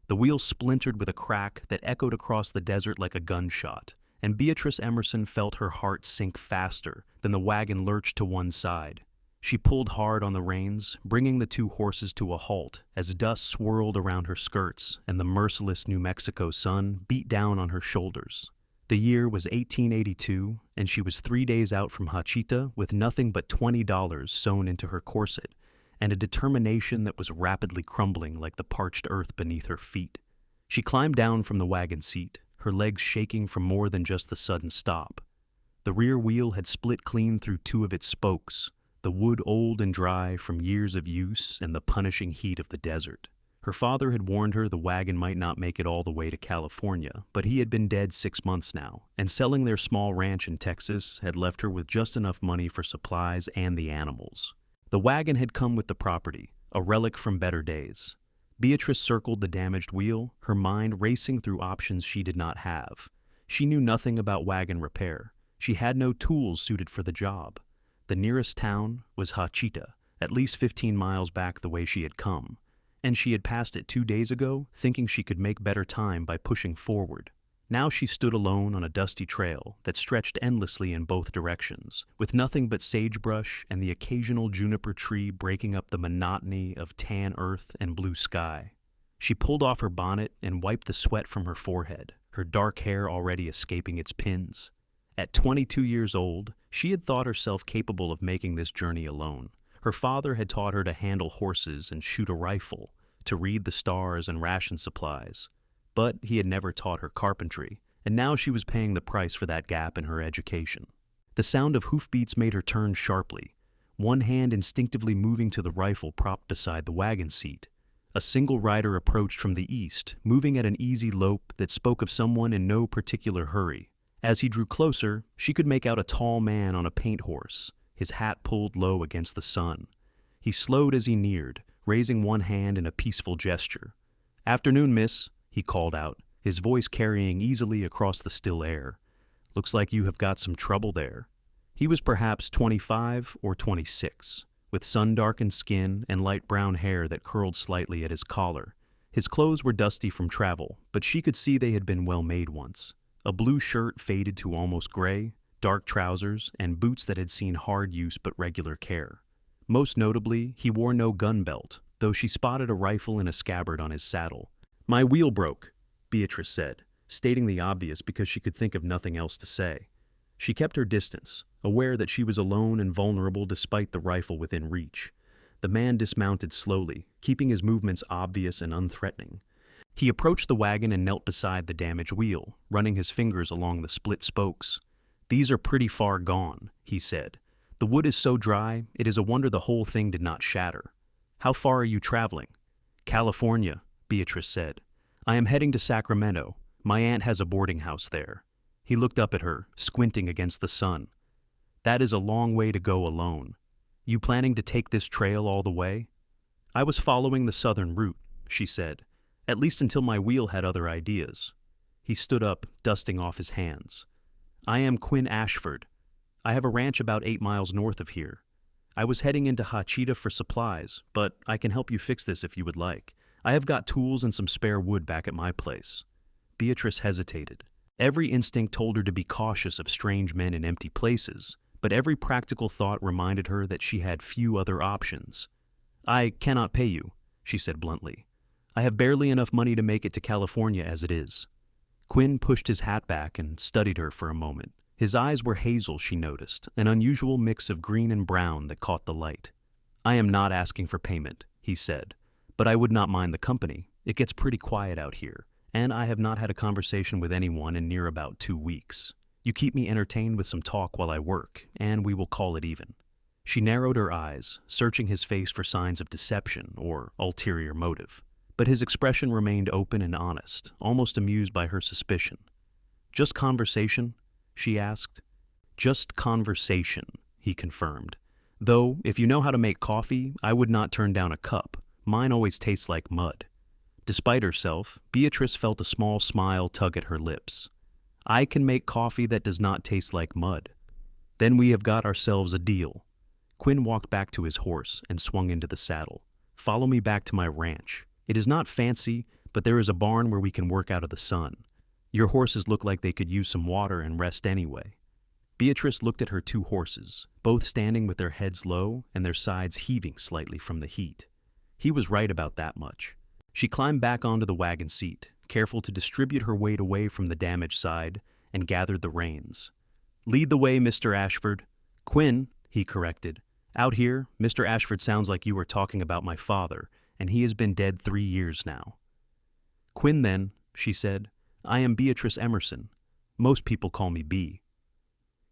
The wheel splintered with a crack that echoed across the desert like a gunshot, and Beatrice Emerson felt her heart sink faster than the wagon lurched to one side. She pulled hard on the reins, bringing the two horses to a halt as dust swirled around her skirts and the merciless New Mexico sun beat down on her shoulders. The year was 1882, and she was 3 days out from Hachita with nothing but $20 sewn into her corset and a determination that was rapidly crumbling like the parched earth beneath her feet. She climbed down from the wagon seat, her legs shaking from more than just the sudden stop. The rear wheel had split clean through two of its spokes, the wood old and dry from years of use and the punishing heat of the desert. Her father had warned her the wagon might not make it all the way to California, but he had been dead 6 months now, and selling their small ranch in Texas had left her with just enough money for supplies and the animals. The wagon had come with the property, a relic from better days. Beatrice circled the damaged wheel, her mind racing through options she did not have. She knew nothing about wagon repair. She had no tools suited for the job. The nearest town was Hachita, at least 15 miles back the way she had come, and she had passed it 2 days ago, thinking she could make better time by pushing forward. Now she stood alone on a dusty trail that stretched endlessly in both directions, with nothing but sagebrush and the occasional juniper tree breaking up the monotony of tan earth and blue sky. She pulled off her bonnet and wiped the sweat from her forehead, her dark hair already escaping its pins. At 22 years old, she had thought herself capable of making this journey alone. Her father had taught her to handle horses and shoot a rifle, to read the stars and ration supplies. But he had never taught her carpentry, and now she was paying the price for that gap in her education. The sound of hoofbeats made her turn sharply, one hand instinctively moving to the rifle propped beside the wagon seat. A single rider approached from the east, moving at an easy lope that spoke of someone in no particular hurry. As he drew closer, she could make out a tall man on a paint horse, his hat pulled low against the sun. He slowed as he neared, raising one hand in a peaceful gesture. "Afternoon, miss," he called out, his voice carrying easily across the still air. "Looks like you have got some trouble there." He was perhaps 25 or 26, with sun-darkened skin and light brown hair that curled slightly at his collar. His clothes were dusty from travel, but she could see they had been well made once. A blue shirt faded to almost gray, dark trousers, and boots that had seen hard use but regular care. Most notably, he wore no gun belt, though she spotted a rifle in a scabbard on his saddle. "My wheel broke," Beatrice said, stating the obvious because she could think of nothing else to say. She kept her distance, aware that she was alone and vulnerable despite the rifle within reach. The man dismounted slowly, keeping his movements obvious and unthreatening. He approached the wagon and knelt beside the damaged wheel, running his fingers along the split spokes. "These are pretty far gone," he said. "The wood is so dry, it is a wonder the whole thing did not shatter. How far are you traveling?" "California," Beatrice said. "I am heading to Sacramento. My aunt has a boarding house there." He looked up at her, squinting against the sun. "That is a long way to go alone. You planning to take this trail all the way?" "I was following the southern route," she said, "at least until my wheel had other ideas." He stood up, dusting off his hands. "I am Quinn Ashford. I have a ranch about 8 miles north of here. I was heading into Hachita for supplies, but I can help you fix this if you would like. I have got tools and some spare wood back at my place." Beatrice hesitated. Every instinct told her to be cautious of strange men in empty places, but every practical thought reminded her that she had few other options. "I cannot pay you," she said bluntly. "I have barely enough money to make it to California as it is." Quinn pushed his hat back and studied her for a moment. His eyes were hazel, she noticed, an unusual mix of green and brown that caught the light. "I am not asking for payment," he said, "but I would not mind the company. It gets pretty quiet out here, and I have not had a conversation with anyone in near about 2 weeks. You keep me entertained with some talk while I work, and we will call it even." She narrowed her eyes, searching his face for signs of deception or ulterior motive. But his expression remained open and honest, almost amused by her suspicion. "Just conversation?" she asked. "Just conversation," he confirmed. "Though, if you know how to make coffee, I would not turn down a cup. Mine always tastes like mud." Despite herself, Beatrice felt a small smile tug at her lips. "I can make coffee that does not taste like mud." "Then we have got ourselves a deal." Quinn walked back to his horse and swung into the saddle. "Follow me back to my ranch. It is not fancy, but there is a barn where we can work out of the sun. Your horses look like they could use some water and rest anyway." Beatrice looked at her two horses, both standing with their heads low and their sides heaving slightly from the heat. He was right about that much. She climbed back onto the wagon seat, careful to distribute her weight away from the damaged side, and gathered the reins. "Lead the way, Mr. Ashford." "Quinn," he corrected. "Out here, Mr. Ashford sounds like you were talking about my father, and he has been dead 3 years now." "Quinn, then," she said. "I am Beatrice Emerson. Most people call me Bee."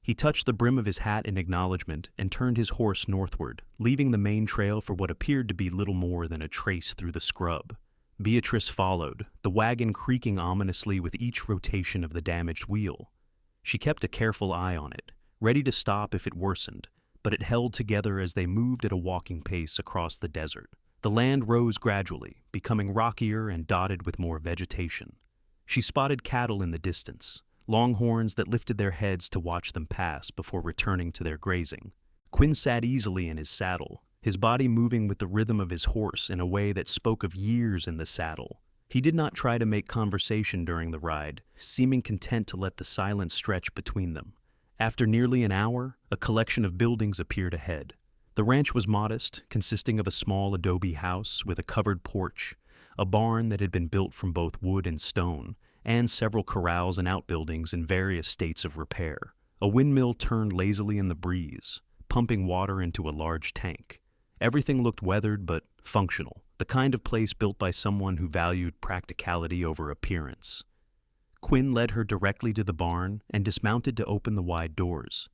He touched the brim of his hat in acknowledgement and turned his horse northward, leaving the main trail for what appeared to be little more than a trace through the scrub. Beatrice followed, the wagon creaking ominously with each rotation of the damaged wheel. She kept a careful eye on it, ready to stop if it worsened, but it held together as they moved at a walking pace across the desert. The land rose gradually, becoming rockier and dotted with more vegetation. She spotted cattle in the distance, longhorns that lifted their heads to watch them pass before returning to their grazing. Quinn sat easily in his saddle, his body moving with the rhythm of his horse in a way that spoke of years in the saddle. He did not try to make conversation during the ride, seeming content to let the silence stretch between them. After nearly an hour, a collection of buildings appeared ahead. The ranch was modest, consisting of a small adobe house with a covered porch, a barn that had been built from both wood and stone, and several corrals and outbuildings in various states of repair. A windmill turned lazily in the breeze, pumping water into a large tank. Everything looked weathered but functional, the kind of place built by someone who valued practicality over appearance. Quinn led her directly to the barn and dismounted to open the wide doors.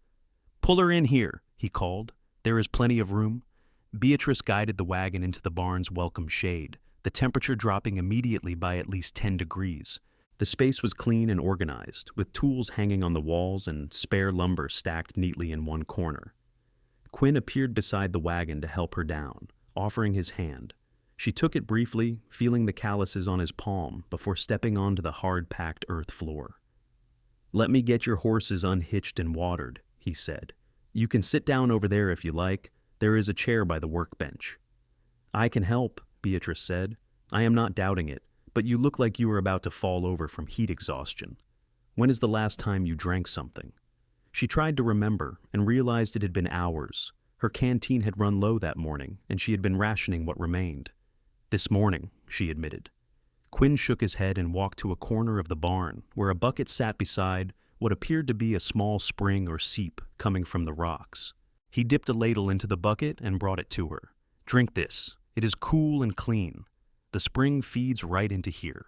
"Pull her in here," he called. "There is plenty of room." Beatrice guided the wagon into the barn's welcome shade, the temperature dropping immediately by at least 10 degrees. The space was clean and organized, with tools hanging on the walls and spare lumber stacked neatly in one corner. Quinn appeared beside the wagon to help her down, offering his hand. She took it briefly, feeling the calluses on his palm before stepping onto the hard-packed earth floor. "Let me get your horses unhitched and watered," he said. "You can sit down over there if you like. There is a chair by the workbench." "I can help," Beatrice said. "I am not doubting it, but you look like you are about to fall over from heat exhaustion. When is the last time you drank something?" She tried to remember and realized it had been hours. Her canteen had run low that morning, and she had been rationing what remained. "This morning," she admitted. Quinn shook his head and walked to a corner of the barn, where a bucket sat beside what appeared to be a small spring or seep coming from the rocks. He dipped a ladle into the bucket and brought it to her. "Drink this. It is cool and clean. The spring feeds right into here."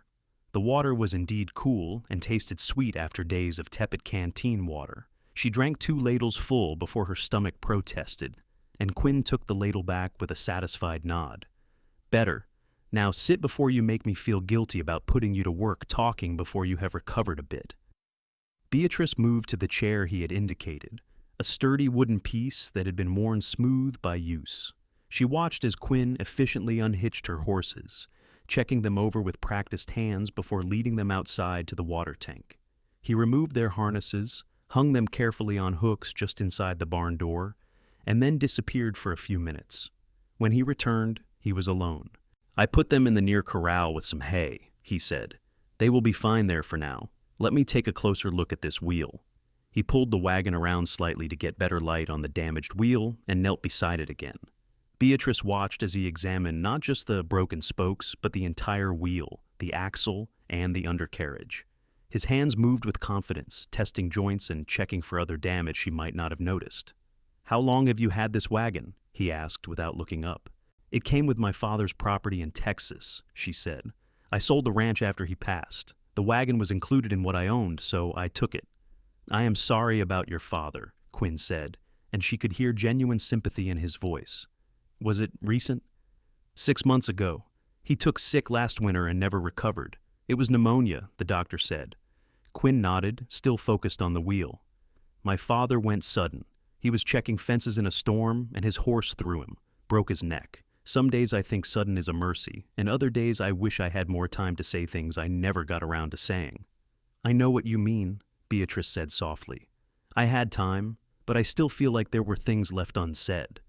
The water was indeed cool and tasted sweet after days of tepid canteen water. She drank 2 ladles full before her stomach protested, and Quinn took the ladle back with a satisfied nod. "Better. Now sit before you make me feel guilty about putting you to work talking before you have recovered a bit." Beatrice moved to the chair he had indicated, a sturdy wooden piece that had been worn smooth by use. She watched as Quinn efficiently unhitched her horses, checking them over with practiced hands before leading them outside to the water tank. He removed their harnesses, hung them carefully on hooks just inside the barn door, and then disappeared for a few minutes. When he returned, he was alone. "I put them in the near corral with some hay," he said. "They will be fine there for now. Let me take a closer look at this wheel." He pulled the wagon around slightly to get better light on the damaged wheel and knelt beside it again. Beatrice watched as he examined not just the broken spokes, but the entire wheel, the axle, and the undercarriage. His hands moved with confidence, testing joints and checking for other damage she might not have noticed. "How long have you had this wagon?" he asked without looking up. "It came with my father's property in Texas," she said. "I sold the ranch after he passed. The wagon was included in what I owned, so I took it." "I am sorry about your father," Quinn said, and she could hear genuine sympathy in his voice. "Was it recent?" 6 months ago. He took sick last winter and never recovered. It was pneumonia, the doctor said." Quinn nodded, still focused on the wheel. "My father went sudden. He was checking fences in a storm, and his horse threw him, broke his neck. Some days I think sudden is a mercy, and other days I wish I had more time to say things I never got around to saying." "I know what you mean," Beatrice said softly. "I had time, but I still feel like there were things left unsaid.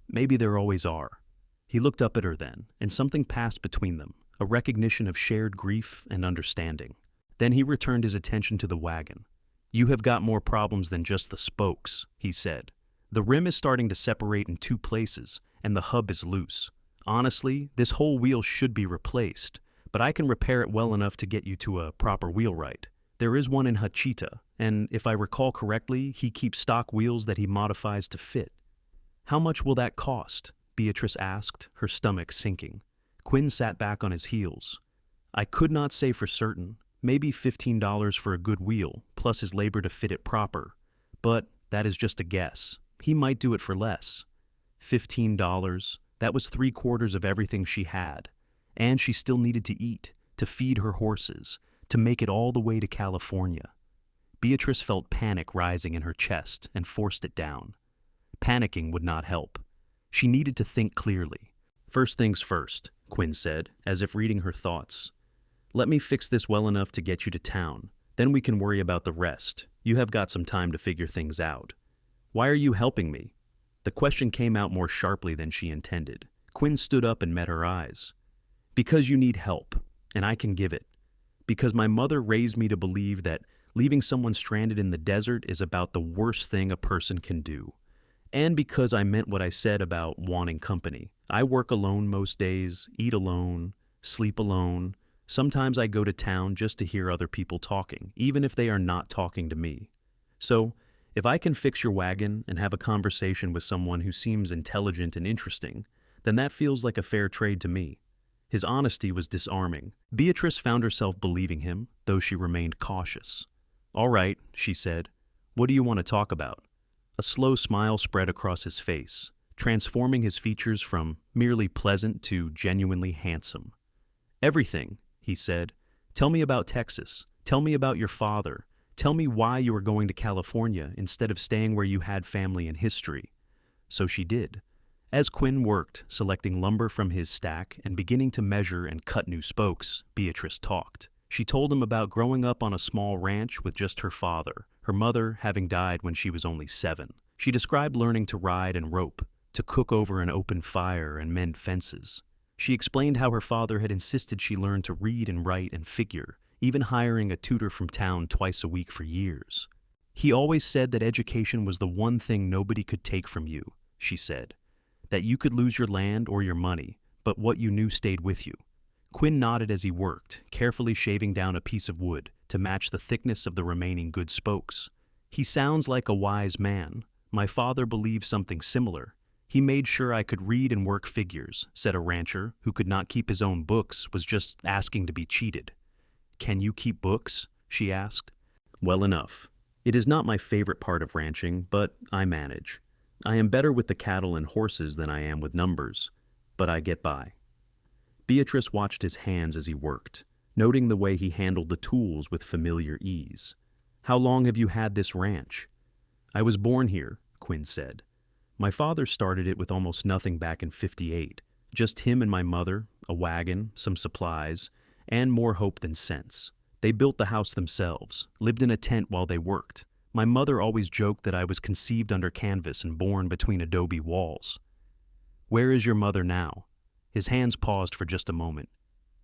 Maybe there always are." He looked up at her then, and something passed between them, a recognition of shared grief and understanding. Then he returned his attention to the wagon. "You have got more problems than just the spokes," he said. "The rim is starting to separate in two places, and the hub is loose. Honestly, this whole wheel should be replaced, but I can repair it well enough to get you to a proper wheelwright. There is one in Hachita, and if I recall correctly, he keeps stock wheels that he modifies to fit." "How much will that cost?" Beatrice asked, her stomach sinking. Quinn sat back on his heels. "I could not say for certain. Maybe $15 for a good wheel, plus his labor to fit it proper. But that is just a guess. He might do it for less." $15? That was 3/4 of everything she had. And she still needed to eat, to feed her horses, to make it all the way to California. Beatrice felt panic rising in her chest and forced it down. Panicking would not help. She needed to think clearly. "First things first," Quinn said, as if reading her thoughts. "Let me fix this well enough to get you to town. Then we can worry about the rest. You have got some time to figure things out." "Why are you helping me?" The question came out more sharply than she intended. Quinn stood up and met her eyes. "Because you need help, and I can give it. Because my mother raised me to believe that leaving someone stranded in the desert is about the worst thing a person can do. And because I meant what I said about wanting company. I work alone most days, eat alone, sleep alone. Sometimes I go to town just to hear other people talking, even if they are not talking to me. So, if I can fix your wagon and have a conversation with someone who seems intelligent and interesting, then that feels like a fair trade to me." His honesty was disarming. Beatrice found herself believing him, though she remained cautious. "All right," she said. "What do you want to talk about?" A slow smile spread across his face, transforming his features from merely pleasant to genuinely handsome. "Everything," he said. "Tell me about Texas. Tell me about your father. Tell me why you were going to California instead of staying where you had family and history." So she did. As Quinn worked, selecting lumber from his stack and beginning to measure and cut new spokes, Beatrice talked. She told him about growing up on a small ranch with just her father, her mother having died when she was only 7. She described learning to ride and rope, to cook over an open fire and mend fences. She explained how her father had insisted she learn to read and write and figure, even hiring a tutor from town twice a week for years. "He always said that education was the one thing nobody could take from you," she said. "That you could lose your land or your money, but what you knew stayed with you." Quinn nodded as he worked, carefully shaving down a piece of wood to match the thickness of the remaining good spokes. "He sounds like a wise man. My father believed something similar. He made sure I could read and work figures," said a rancher who could not keep his own books, was just asking to be cheated. "Can you keep books?" she asked. "Well enough. It is not my favorite part of ranching, but I manage. I am better with the cattle and horses than I am with numbers, but I get by." Beatrice watched his hands as he worked, noting the way he handled the tools with familiar ease. "How long have you had this ranch?" "I was born here," Quinn said. "My father started it with almost nothing back in '58, just him and my mother, a wagon, some supplies, and more hope than sense. They built the house themselves, lived in a tent while they worked. My mother always joked that I was conceived under canvas and born between adobe walls." "Where is your mother now?" His hands paused for just a moment.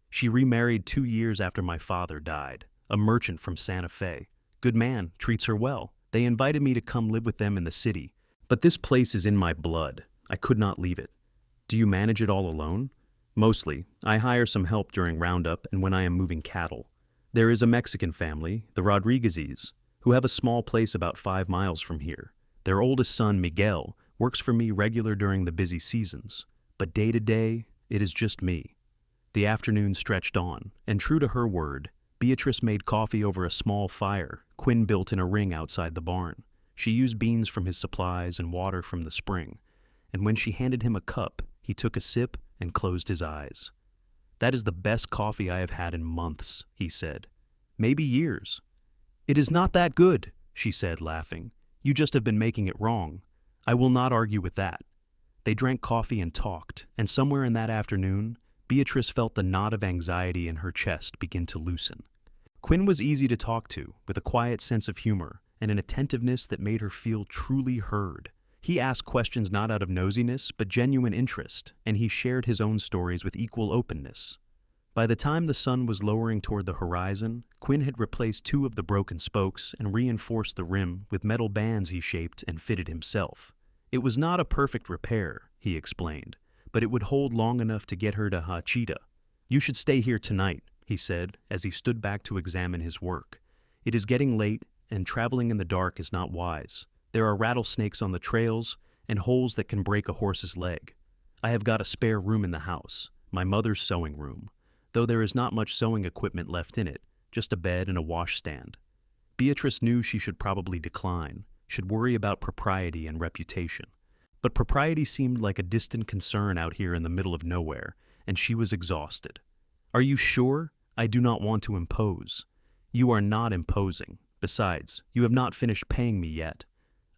"She remarried 2 years after my father died, a merchant from Santa Fe. Good man, treats her well. They invited me to come live with them in the city, but this place is in my blood. I could not leave it." "Do you manage it all alone?" "Mostly. I hire some help during roundup and when I am moving cattle. There is a Mexican family, the Rodriguezes, who have a small place about 5 miles from here. Their oldest son, Miguel, works for me regular during the busy seasons. But day to day, it is just me." The afternoon stretched on, and true to her word, Beatrice made coffee over a small fire Quinn built in a ring outside the barn. She used beans from his supplies and water from the spring, and when she handed him a cup, he took a sip and closed his eyes. "That is the best coffee I have had in months," he said. "Maybe years." "It is not that good," she said, laughing. "You just have been making it wrong. I will not argue with that." They drank coffee and talked, and somewhere in that afternoon, Beatrice felt the knot of anxiety in her chest begin to loosen. Quinn was easy to talk to, with a quiet sense of humor and an attentiveness that made her feel truly heard. He asked questions not out of nosiness, but genuine interest, and he shared his own stories with equal openness. By the time the sun was lowering toward the horizon, Quinn had replaced two of the broken spokes and reinforced the rim with metal bands he shaped and fitted himself. It was not a perfect repair, he explained, but it would hold long enough to get her to Hachita. You should stay here tonight, he said as he stood back to examine his work. It is getting late, and traveling in the dark is not wise. There are rattlesnakes on the trails and holes that can break a horse's leg. I have got a spare room in the house, my mother's sewing room, though there is not much sewing equipment left in it, just a bed and a washstand. Beatrice knew she should probably decline, should worry about propriety and reputation. But propriety seemed like a distant concern out here in the middle of nowhere, and she was exhausted. Are you sure? I do not want to impose. You are not imposing. Besides, you have not finished paying me yet.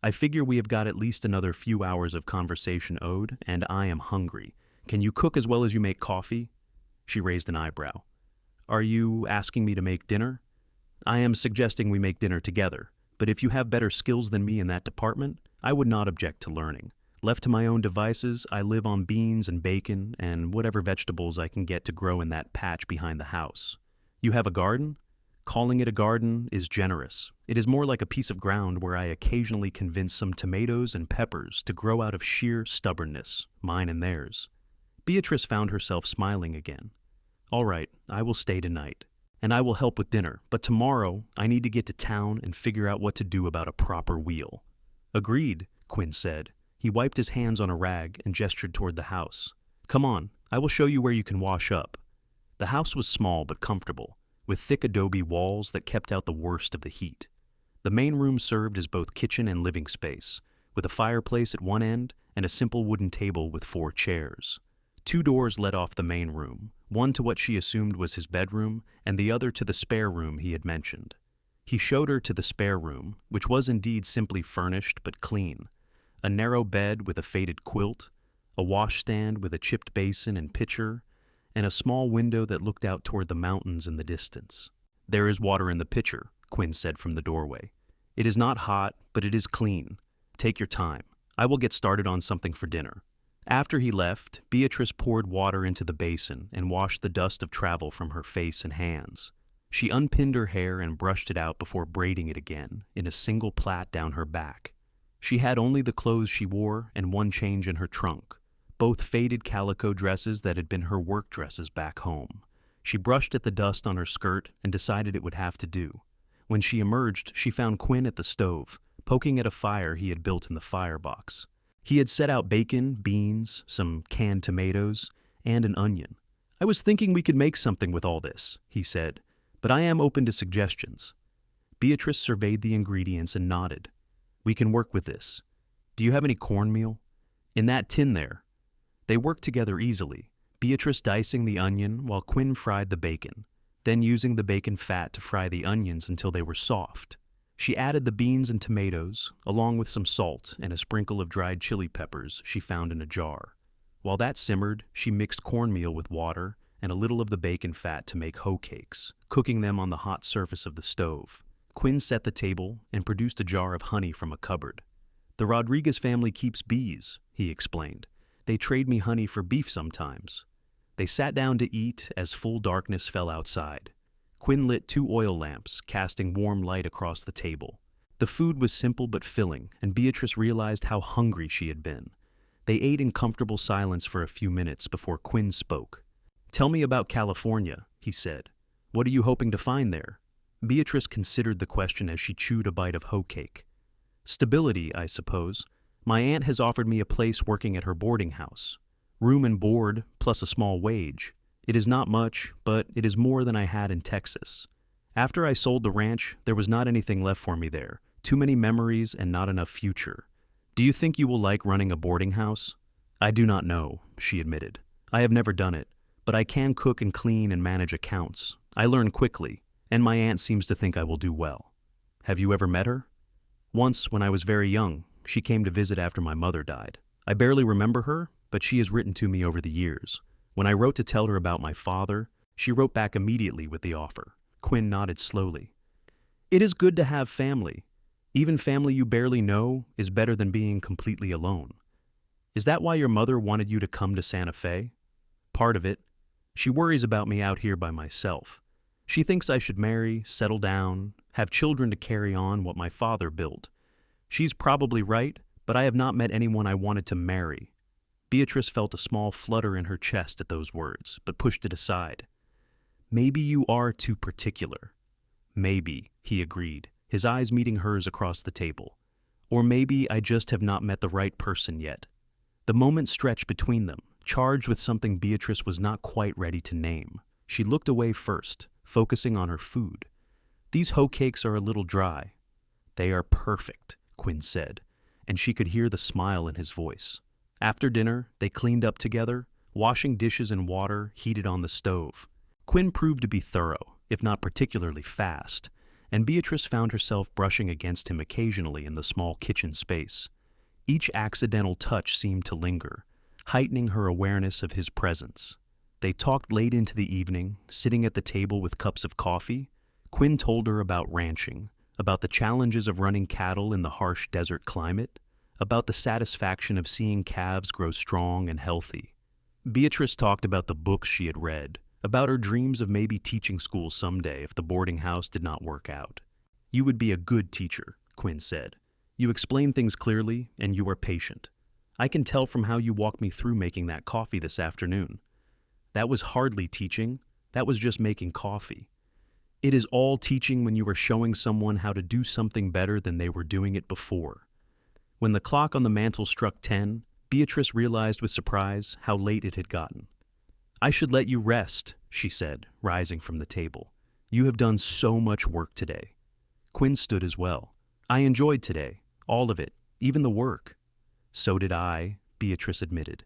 I figure we have got at least another few hours of conversation owed, and I am hungry. Can you cook as well as you make coffee? She raised an eyebrow. Are you asking me to make dinner? I am suggesting we make dinner together, but if you have better skills than me in that department, I would not object to learning. Left to my own devices, I live on beans and bacon and whatever vegetables I can get to grow in that patch behind the house. You have a garden? Calling it a garden is generous. It is more like a piece of ground where I occasionally convince some tomatoes and peppers to grow out of sheer stubbornness, mine and theirs. Beatrice found herself smiling again. All right, I will stay tonight, and I will help with dinner, but tomorrow I need to get to town and figure out what to do about a proper wheel. Agreed, Quinn said. He wiped his hands on a rag and gestured toward the house. Come on, I will show you where you can wash up. The house was small but comfortable, with thick adobe walls that kept out the worst of the heat. The main room served as both kitchen and living space, with a fireplace at one end and a simple wooden table with 4 chairs. 2 doors led off the main room, one to what she assumed was his bedroom and the other to the spare room he had mentioned. He showed her to the spare room, which was indeed simply furnished but clean. A narrow bed with a faded quilt, a washstand with a chipped basin and pitcher, and a small window that looked out toward the mountains in the distance. There is water in the pitcher, Quinn said from the doorway. It is not hot, but it is clean. Take your time. I will get started on something for dinner. After he left, Beatrice poured water into the basin and washed the dust of travel from her face and hands. She unpinned her hair and brushed it out before braiding it again in a single plait down her back. She had only the clothes she wore and one change in her trunk, both faded calico dresses that had been her work dresses back home. She brushed at the dust on her skirt and decided it would have to do. When she emerged, she found Quinn at the stove, poking at a fire he had built in the firebox. He had set out bacon, beans, some canned tomatoes, and an onion. I was thinking we could make something with all this, he said, but I am open to suggestions. Beatrice surveyed the ingredients and nodded. We can work with this. Do you have any cornmeal? In that tin there. They worked together easily, Beatrice dicing the onion while Quinn fried the bacon, then using the bacon fat to fry the onions until they were soft. She added the beans and tomatoes, along with some salt and a sprinkle of dried chili peppers she found in a jar. While that simmered, she mixed cornmeal with water and a little of the bacon fat to make hoe cakes, cooking them on the hot surface of the stove. Quinn set the table and produced a jar of honey from a cupboard. The Rodriguez family keeps bees, he explained. They trade me honey for beef sometimes. They sat down to eat as full darkness fell outside. Quinn lit 2 oil lamps, casting warm light across the table. The food was simple but filling, and Beatrice realized how hungry she had been. They ate in comfortable silence for a few minutes before Quinn spoke. Tell me about California, he said. What are you hoping to find there? Beatrice considered the question as she chewed a bite of hoe cake. Stability, I suppose. My aunt has offered me a place working at her boarding house. Room and board, plus a small wage. It is not much, but it is more than I had in Texas. After I sold the ranch, there was not anything left for me there. Too many memories and not enough future. Do you think you will like running a boarding house? I do not know, she admitted. I have never done it, but I can cook and clean and manage accounts. I learn quickly, and my aunt seems to think I will do well. Have you ever met her? Once, when I was very young, she came to visit after my mother died. I barely remember her, but she has written to me over the years. When I wrote to tell her about my father, she wrote back immediately with the offer. Quinn nodded slowly. It is good to have family. Even family you barely know is better than being completely alone. Is that why your mother wanted you to come to Santa Fe? Part of it. She worries about me out here by myself. She thinks I should marry, settle down, have children to carry on what my father built. She's probably right, but I have not met anyone I wanted to marry." Beatrice felt a small flutter in her chest at those words, but pushed it aside. "Maybe you are too particular." "Maybe," he agreed, his eyes meeting hers across the table. "Or maybe I just have not met the right person yet." The moment stretched between them, charged with something Beatrice was not quite ready to name. She looked away first, focusing on her food. "These hoe cakes are a little dry." "They are perfect," Quinn said, and she could hear the smile in his voice. After dinner, they cleaned up together, washing dishes in water heated on the stove. Quinn proved to be thorough, if not particularly fast, and Beatrice found herself brushing against him occasionally in the small kitchen space. Each accidental touch seemed to linger, heightening her awareness of his presence. They talked late into the evening, sitting at the table with cups of coffee. Quinn told her about ranching, about the challenges of running cattle in the harsh desert climate, about the satisfaction of seeing calves grow strong and healthy. Beatrice talked about the books she had read, about her dreams of maybe teaching school someday if the boarding house did not work out. "You would be a good teacher," Quinn said. "You explain things clearly, and you are patient. I can tell from how you walked me through making that coffee this afternoon. That was hardly teaching, that was just making coffee. It is all teaching when you are showing someone how to do something better than they were doing it before." When the clock on the mantel struck 10, Beatrice realized with surprise how late it had gotten. "I should let you rest," she said, rising from the table. "You have done so much work today." Quinn stood as well. "I enjoyed today, all of it, even the work." "So did I," Beatrice admitted.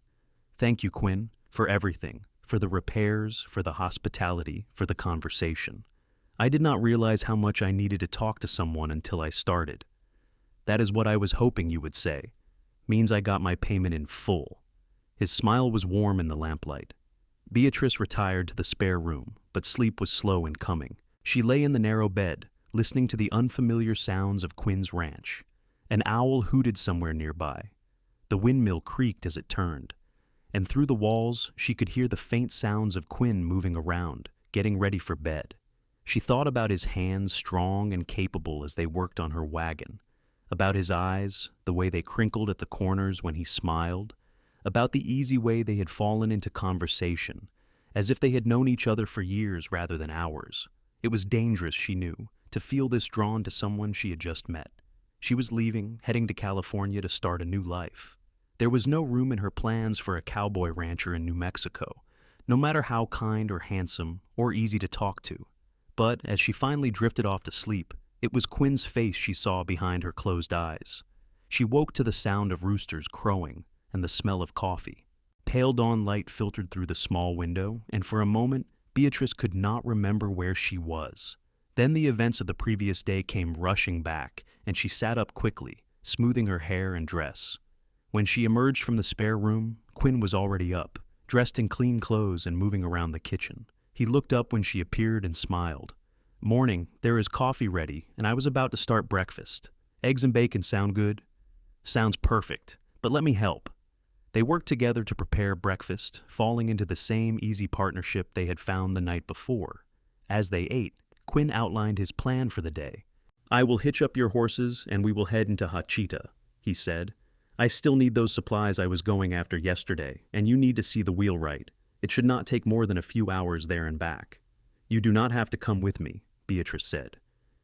"Thank you, Quinn, for everything, for the repairs, for the hospitality, for the conversation. I did not realize how much I needed to talk to someone until I started." "That is what I was hoping you would say. Means I got my payment in full." His smile was warm in the lamplight. Beatrice retired to the spare room, but sleep was slow in coming. She lay in the narrow bed, listening to the unfamiliar sounds of Quinn's ranch. An owl hooted somewhere nearby. The windmill creaked as it turned, and through the walls she could hear the faint sounds of Quinn moving around, getting ready for bed. She thought about his hands, strong and capable as they worked on her wagon, about his eyes, the way they crinkled at the corners when he smiled, about the easy way they had fallen into conversation, as if they had known each other for years rather than hours. It was dangerous, she knew, to feel this drawn to someone she had just met. She was leaving, heading to California to start a new life. There was no room in her plans for a cowboy rancher in New Mexico, no matter how kind or handsome or easy to talk to. But as she finally drifted off to sleep, it was Quinn's face she saw behind her closed eyes. She woke to the sound of roosters crowing and the smell of coffee. Pale dawn light filtered through the small window, and for a moment, Beatrice could not remember where she was. Then the events of the previous day came rushing back, and she sat up quickly, smoothing her hair and dress. When she emerged from the spare room, Quinn was already up, dressed in clean clothes and moving around the kitchen. He looked up when she appeared and smiled. "Morning, there is coffee ready, and I was about to start breakfast. Eggs and bacon sound good?" "Sounds perfect, but let me help." They worked together to prepare breakfast, falling into the same easy partnership they had found the night before. As they ate, Quinn outlined his plan for the day. "I will hitch up your horses and we will head into Hachita," he said. "I still need those supplies I was going after yesterday, and you need to see the wheelwright. It should not take more than a few hours there and back." "You do not have to come with me," Beatrice said.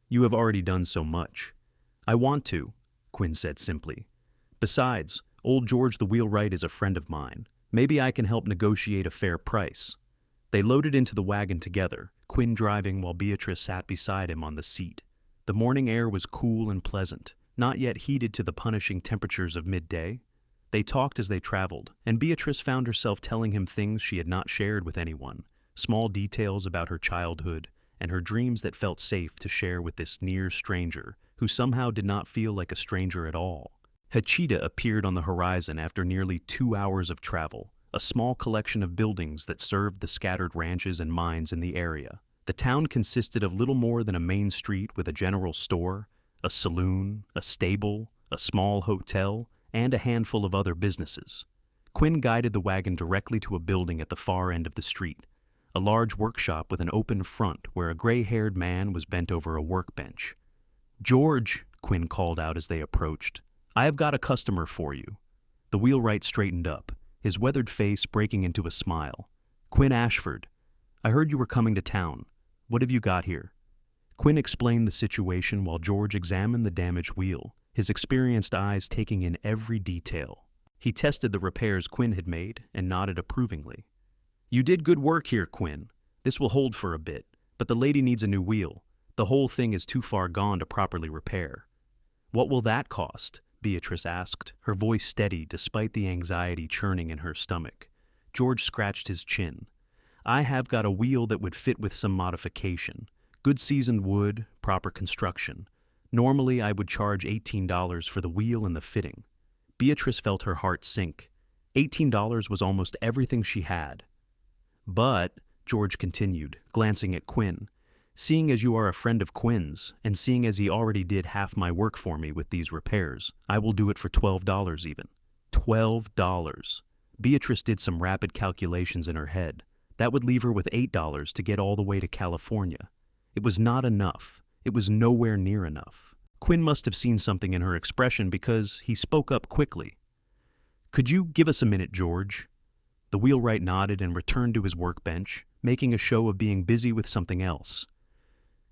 "You have already done so much." "I want to," Quinn said simply. "Besides, old George the wheelwright is a friend of mine. Maybe I can help negotiate a fair price." They loaded into the wagon together, Quinn driving while Beatrice sat beside him on the seat. The morning air was cool and pleasant, not yet heated to the punishing temperatures of midday. They talked as they traveled, and Beatrice found herself telling him things she had not shared with anyone, small details about her childhood, and her dreams that felt safe to share with this near stranger, who somehow did not feel like a stranger at all. Hachita appeared on the horizon after nearly 2 hours of travel, a small collection of buildings that served the scattered ranches and mines in the area. The town consisted of little more than a main street with a general store, a saloon, a stable, a small hotel, and a handful of other businesses. Quinn guided the wagon directly to a building at the far end of the street. a large workshop with an open front where a gray-haired man was bent over a workbench. "George," Quinn called out as they approached, "I have got a customer for you." The wheelwright straightened up, his weathered face breaking into a smile. "Quinn Ashford, I heard you were coming to town. What have you got here?" Quinn explained the situation while George examined the damaged wheel, his experienced eyes taking in every detail. He tested the repairs Quinn had made and nodded approvingly. "You did good work here, Quinn. This will hold for a bit, but the lady needs a new wheel. The whole thing is too far gone to properly repair." "What will that cost?" Beatrice asked, her voice steady despite the anxiety churning in her stomach. George scratched his chin. "I have got a wheel that would fit with some modification. Good seasoned wood, proper construction. Normally I would charge $18 for the wheel and the fitting." Beatrice felt her heart sink. $18 was almost everything she had. "But," George continued, glancing at Quinn, "seeing as you are a friend of Quinn's, and seeing as he already did half my work for me with these repairs, I will do it for $12 even." $12. Beatrice did some rapid calculations in her head. That would leave her with $8 to get all the way to California. It was not enough. It was nowhere near enough. Quinn must have seen something in her expression because he spoke up quickly. "Could you give us a minute, George?" The wheelwright nodded and returned to his workbench, making a show of being busy with something else.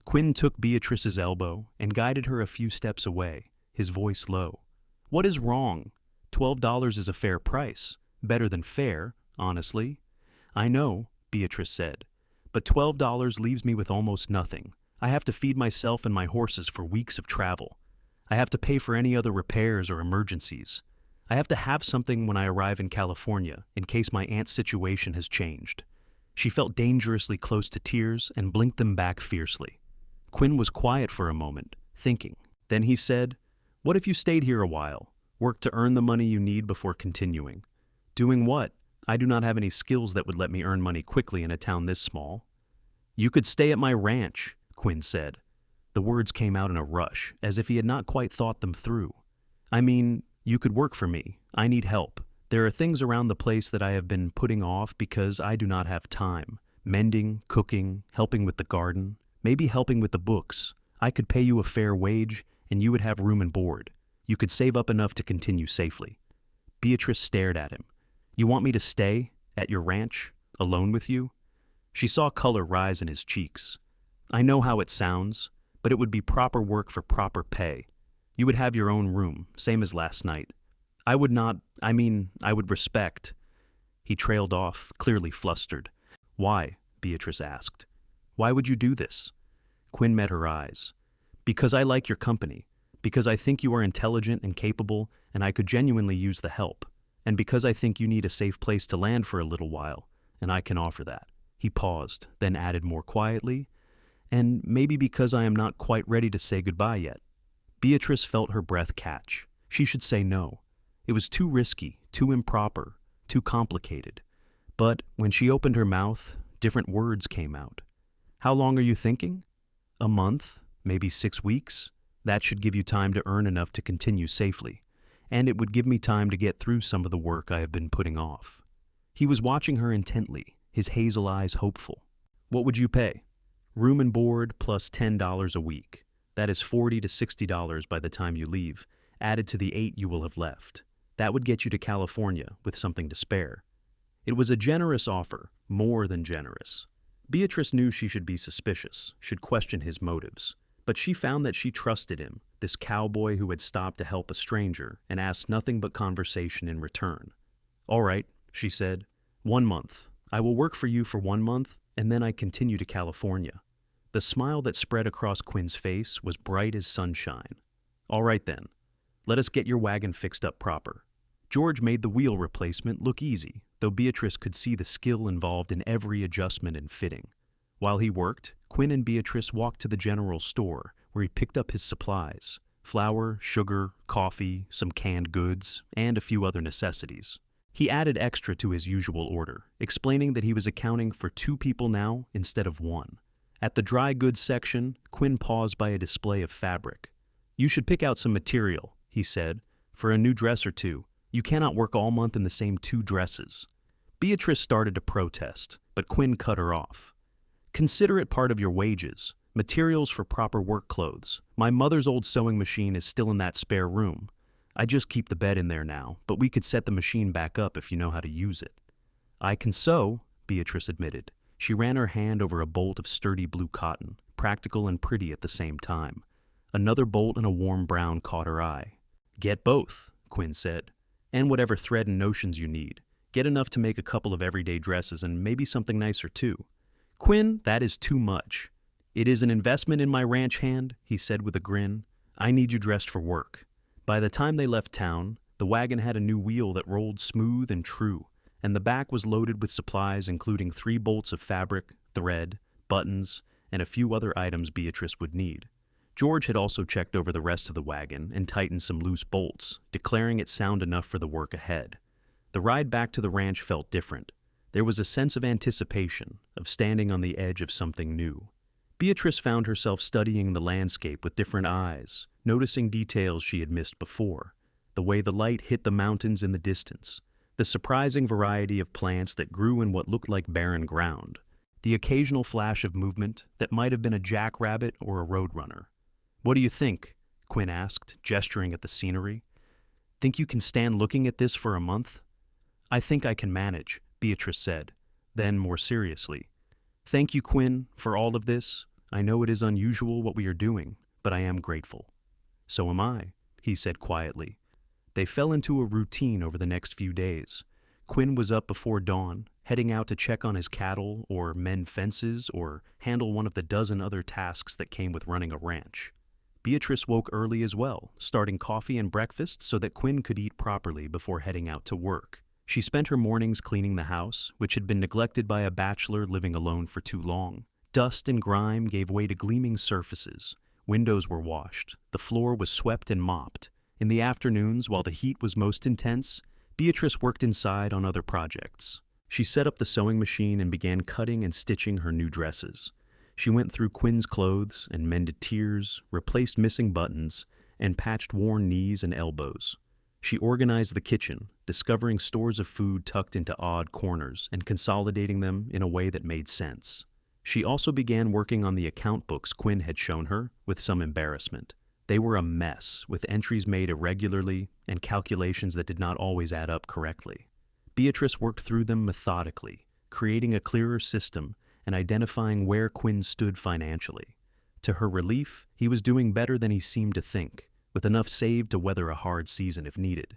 Quinn took Beatrice's elbow and guided her a few steps away, his voice low. "What is wrong? $12 is a fair price. Better than fair, honestly." "I know," Beatrice said, "but $12 leaves me with almost nothing. I have to feed myself and my horses for weeks of travel. I have to pay for any other repairs or emergencies. I have to have something when I arrive in California in case my aunt's situation has changed." She felt dangerously close to tears and blinked them back fiercely. Quinn was quiet for a moment, thinking. Then he said, "What if you stayed here a while, worked to earn the money you need before continuing?" "Doing what? I do not have any skills that would let me earn money quickly in a town this small." "You could stay at my ranch," Quinn said. The words came out in a rush, as if he had not quite thought them through. "I mean, you could work for me. I need help. There are things around the place that I have been putting off because I do not have time. Mending, cooking, helping with the garden, maybe helping with the books. I could pay you a fair wage, and you would have room and board. You could save up enough to continue safely." Beatrice stared at him. "You want me to stay, at your ranch, alone with you?" She saw color rise in his cheeks. "I know how it sounds, but it would be proper work for proper pay. You would have your own room, same as last night. I would I would respect." He trailed off, clearly flustered. "Why?" Beatrice asked. "Why would you do this?" Quinn met her eyes. "Because I like your company. Because I think you are intelligent and capable, and I could genuinely use the help. And because I think you need a safe place to land for a little while, and I can offer that." He paused, then added more quietly, "And maybe because I am not quite ready to say goodbye yet." Beatrice felt her breath catch. She should say no. It was too risky, too improper, too complicated. But when she opened her mouth, different words came out. "How long are you thinking?" "A month, maybe 6 weeks. That should give you time to earn enough to continue safely. And it would give me time to get through some of the work I have been putting off." He was watching her intently, his hazel eyes hopeful. "What would you pay?" "Room and board plus $10 a week. That is $40 to $60 by the time you leave, added to the $8 you will have left. That would get you to California with something to spare." It was a generous offer, more than generous. Beatrice knew she should be suspicious, should question his motives. But she found that she trusted him, this cowboy who had stopped to help a stranger and asked nothing but conversation in return. "All right," she said. 1 month. I will work for you for 1 month, and then I continue to California." The smile that spread across Quinn's face was bright as sunshine. "All right then. Let us get your wagon fixed up proper." George made the wheel replacement look easy, though Beatrice could see the skill involved in every adjustment and fitting. While he worked, Quinn and Beatrice walked to the general store, where he picked up his supplies: flour, sugar, coffee, some canned goods, and a few other necessities. He added extra to his usual order, explaining that he was accounting for 2 people now instead of 1. At the dry goods section, Quinn paused by a display of fabric. "You should pick out some material," he said, "for a new dress or 2. You cannot work all month in the same 2 dresses." Beatrice started to protest, but Quinn cut her off. Consider it part of your wages, materials for proper work clothes. My mother's old sewing machine is still in that spare room. I just keep the bed in there now, but we could set the machine back up if you know how to use it. I can sew, Beatrice admitted. She ran her hand over a bolt of sturdy blue cotton, practical and pretty at the same time. Another bolt in a warm brown caught her eye. Get both, Quinn said, and whatever thread and notions you need. Get enough to make a couple of everyday dresses and maybe something nicer too. Quinn, that is too much. It is an investment in my ranch hand, he said with a grin. I need you dressed for work. By the time they left town, the wagon had a new wheel that rolled smooth and true, and the back was loaded with supplies including 3 bolts of fabric, thread, buttons, and a few other items Beatrice would need. George had also checked over the rest of the wagon and tightened some loose bolts, declaring it sound enough for the work ahead. The ride back to the ranch felt different. There was a sense of anticipation, of standing on the edge of something new. Beatrice found herself studying the landscape with different eyes, noticing details she had missed before, the way the light hit the mountains in the distance, the surprising variety of plants that grew in what looked like barren ground, the occasional flash of movement that might have been a jackrabbit or a roadrunner. What do you think? Quinn asked, gesturing at the scenery. Think you can stand looking at this for a month? I think I can manage, Beatrice said. Then, more seriously, thank you, Quinn, for all of this. I know it is unusual what we are doing, but I am grateful. So am I, he said quietly. They fell into a routine over the next few days. Quinn was up before dawn, heading out to check on his cattle or mend fences or handle one of the dozen other tasks that came with running a ranch. Beatrice woke early as well, starting coffee and breakfast so that Quinn could eat properly before heading out to work. She spent her mornings cleaning the house, which had been neglected by a bachelor living alone for too long. Dust and grime gave way to gleaming surfaces. Windows were washed. The floor was swept and mopped. In the afternoons, while the heat was most intense, Beatrice worked inside on other projects. She set up the sewing machine and began cutting and stitching her new dresses. She went through Quinn's clothes and mended tiers, replaced missing buttons, and patched worn knees and elbows. She organized the kitchen, discovering stores of food tucked into odd corners and consolidating them in a way that made sense. She also began working on the account books Quinn had shown her, with some embarrassment. They were a mess, with entries made irregularly and calculations that did not always add up correctly. Beatrice worked through them methodically, creating a clearer system and identifying where Quinn stood financially. To her relief, he was doing better than he seemed to think, with enough saved to weather a hard season if needed.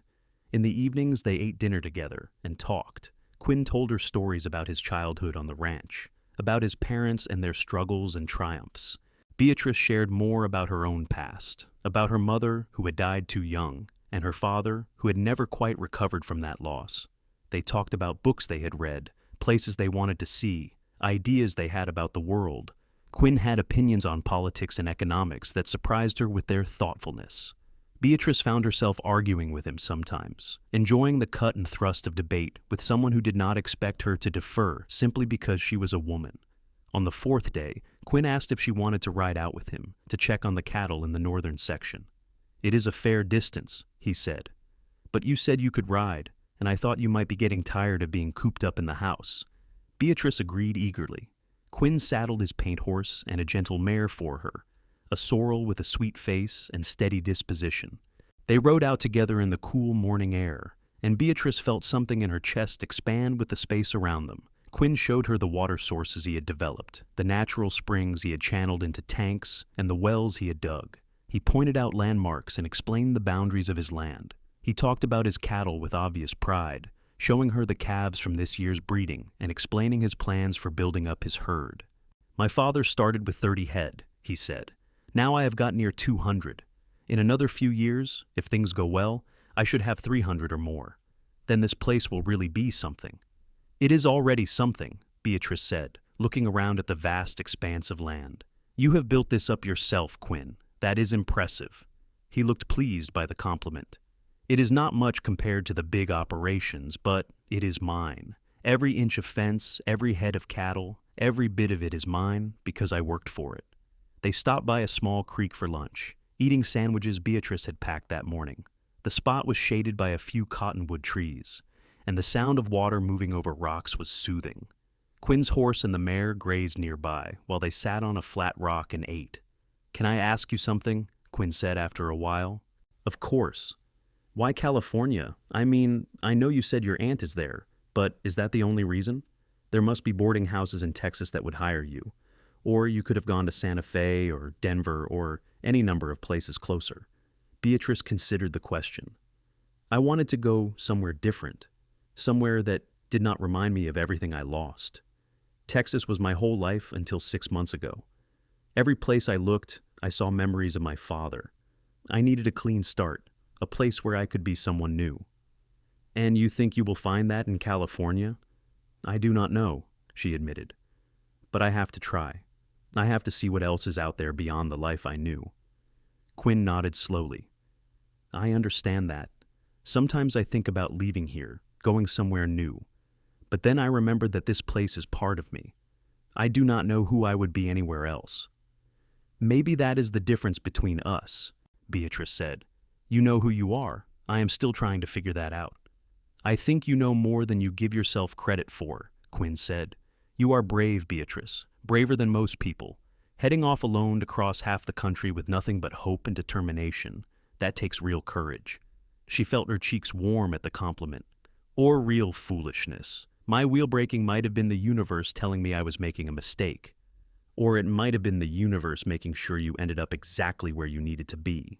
In the evenings, they ate dinner together and talked. Quinn told her stories about his childhood on the ranch, about his parents and their struggles and triumphs. Beatrice shared more about her own past, about her mother, who had died too young, and her father, who had never quite recovered from that loss. They talked about books they had read, places they wanted to see, ideas they had about the world. Quinn had opinions on politics and economics that surprised her with their thoughtfulness. Beatrice found herself arguing with him sometimes, enjoying the cut and thrust of debate with someone who did not expect her to defer simply because she was a woman. On the 4th day, Quinn asked if she wanted to ride out with him to check on the cattle in the northern section. It is a fair distance, he said. But you said you could ride, and I thought you might be getting tired of being cooped up in the house. Beatrice agreed eagerly. Quinn saddled his paint horse and a gentle mare for her, a sorrel with a sweet face and steady disposition. They rode out together in the cool morning air, and Beatrice felt something in her chest expand with the space around them. Quinn showed her the water sources he had developed, the natural springs he had channeled into tanks, and the wells he had dug. He pointed out landmarks and explained the boundaries of his land. He talked about his cattle with obvious pride, showing her the calves from this year's breeding and explaining his plans for building up his herd. My father started with 30 head, he said. Now I have got near 200. In another few years, if things go well, I should have 300 or more. Then this place will really be something. It is already something, Beatrice said, looking around at the vast expanse of land. You have built this up yourself, Quinn. That is impressive. He looked pleased by the compliment. It is not much compared to the big operations, but it is mine. Every inch of fence, every head of cattle, every bit of it is mine because I worked for it. They stopped by a small creek for lunch, eating sandwiches Beatrice had packed that morning. The spot was shaded by a few cottonwood trees, and the sound of water moving over rocks was soothing. Quinn's horse and the mare grazed nearby while they sat on a flat rock and ate. "Can I ask you something?" Quinn said after a while. "Of course." "Why California? I mean, I know you said your aunt is there, but is that the only reason? There must be boarding houses in Texas that would hire you. Or you could have gone to Santa Fe or Denver or any number of places closer." Beatrice considered the question. "I wanted to go somewhere different, somewhere that did not remind me of everything I lost. Texas was my whole life until 6 months ago. Every place I looked, I saw memories of my father. I needed a clean start, a place where I could be someone new." "And you think you will find that in California?" "I do not know," she admitted. "But I have to try. I have to see what else is out there beyond the life I knew." Quinn nodded slowly. "I understand that. Sometimes I think about leaving here, going somewhere new. But then I remember that this place is part of me. I do not know who I would be anywhere else." "Maybe that is the difference between us," Beatrice said. "You know who you are. I am still trying to figure that out." "I think you know more than you give yourself credit for," Quinn said. "You are brave, Beatrice, braver than most people. Heading off alone to cross half the country with nothing but hope and determination, that takes real courage." She felt her cheeks warm at the compliment. "Or real foolishness. My wheel breaking might have been the universe telling me I was making a mistake. Or it might have been the universe making sure you ended up exactly where you needed to be."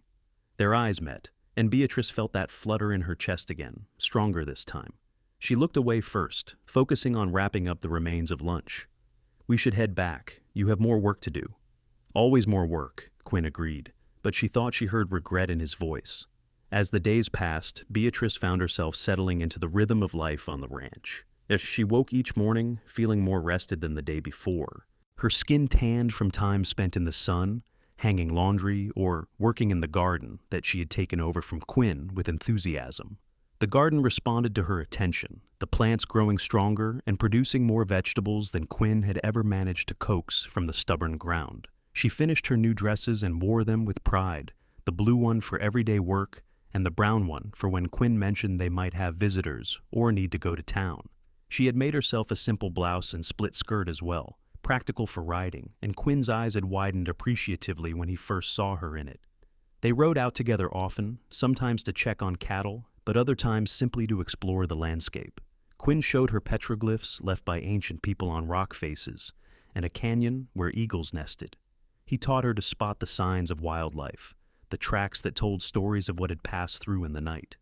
Their eyes met, and Beatrice felt that flutter in her chest again, stronger this time. She looked away first, focusing on wrapping up the remains of lunch. "We should head back. You have more work to do." "Always more work," Quinn agreed, but she thought she heard regret in his voice. As the days passed, Beatrice found herself settling into the rhythm of life on the ranch. As she woke each morning, feeling more rested than the day before. Her skin tanned from time spent in the sun, hanging laundry, or working in the garden that she had taken over from Quinn with enthusiasm. The garden responded to her attention, the plants growing stronger and producing more vegetables than Quinn had ever managed to coax from the stubborn ground. She finished her new dresses and wore them with pride, the blue one for everyday work and the brown one for when Quinn mentioned they might have visitors or need to go to town. She had made herself a simple blouse and split skirt as well, practical for riding, and Quinn's eyes had widened appreciatively when he first saw her in it. They rode out together often, sometimes to check on cattle, but other times simply to explore the landscape. Quinn showed her petroglyphs left by ancient people on rock faces, and a canyon where eagles nested. He taught her to spot the signs of wildlife, the tracks that told stories of what had passed through in the night.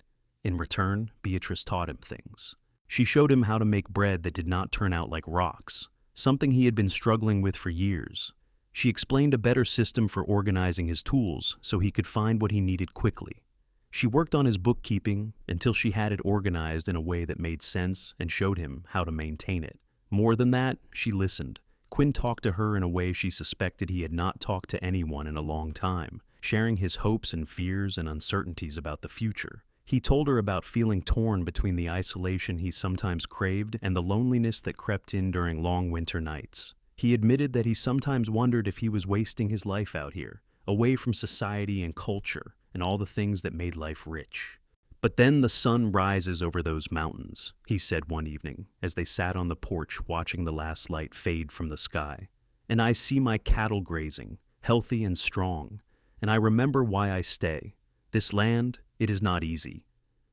In return, Beatrice taught him things. She showed him how to make bread that did not turn out like rocks, something he had been struggling with for years. She explained a better system for organizing his tools so he could find what he needed quickly. She worked on his bookkeeping until she had it organized in a way that made sense and showed him how to maintain it. More than that, she listened. Quinn talked to her in a way she suspected he had not talked to anyone in a long time, sharing his hopes and fears and uncertainties about the future. He told her about feeling torn between the isolation he sometimes craved and the loneliness that crept in during long winter nights. He admitted that he sometimes wondered if he was wasting his life out here, away from society and culture and all the things that made life rich. "But then the sun rises over those mountains," he said one evening as they sat on the porch watching the last light fade from the sky. "And I see my cattle grazing, healthy and strong, and I remember why I stay. This land, it is not easy,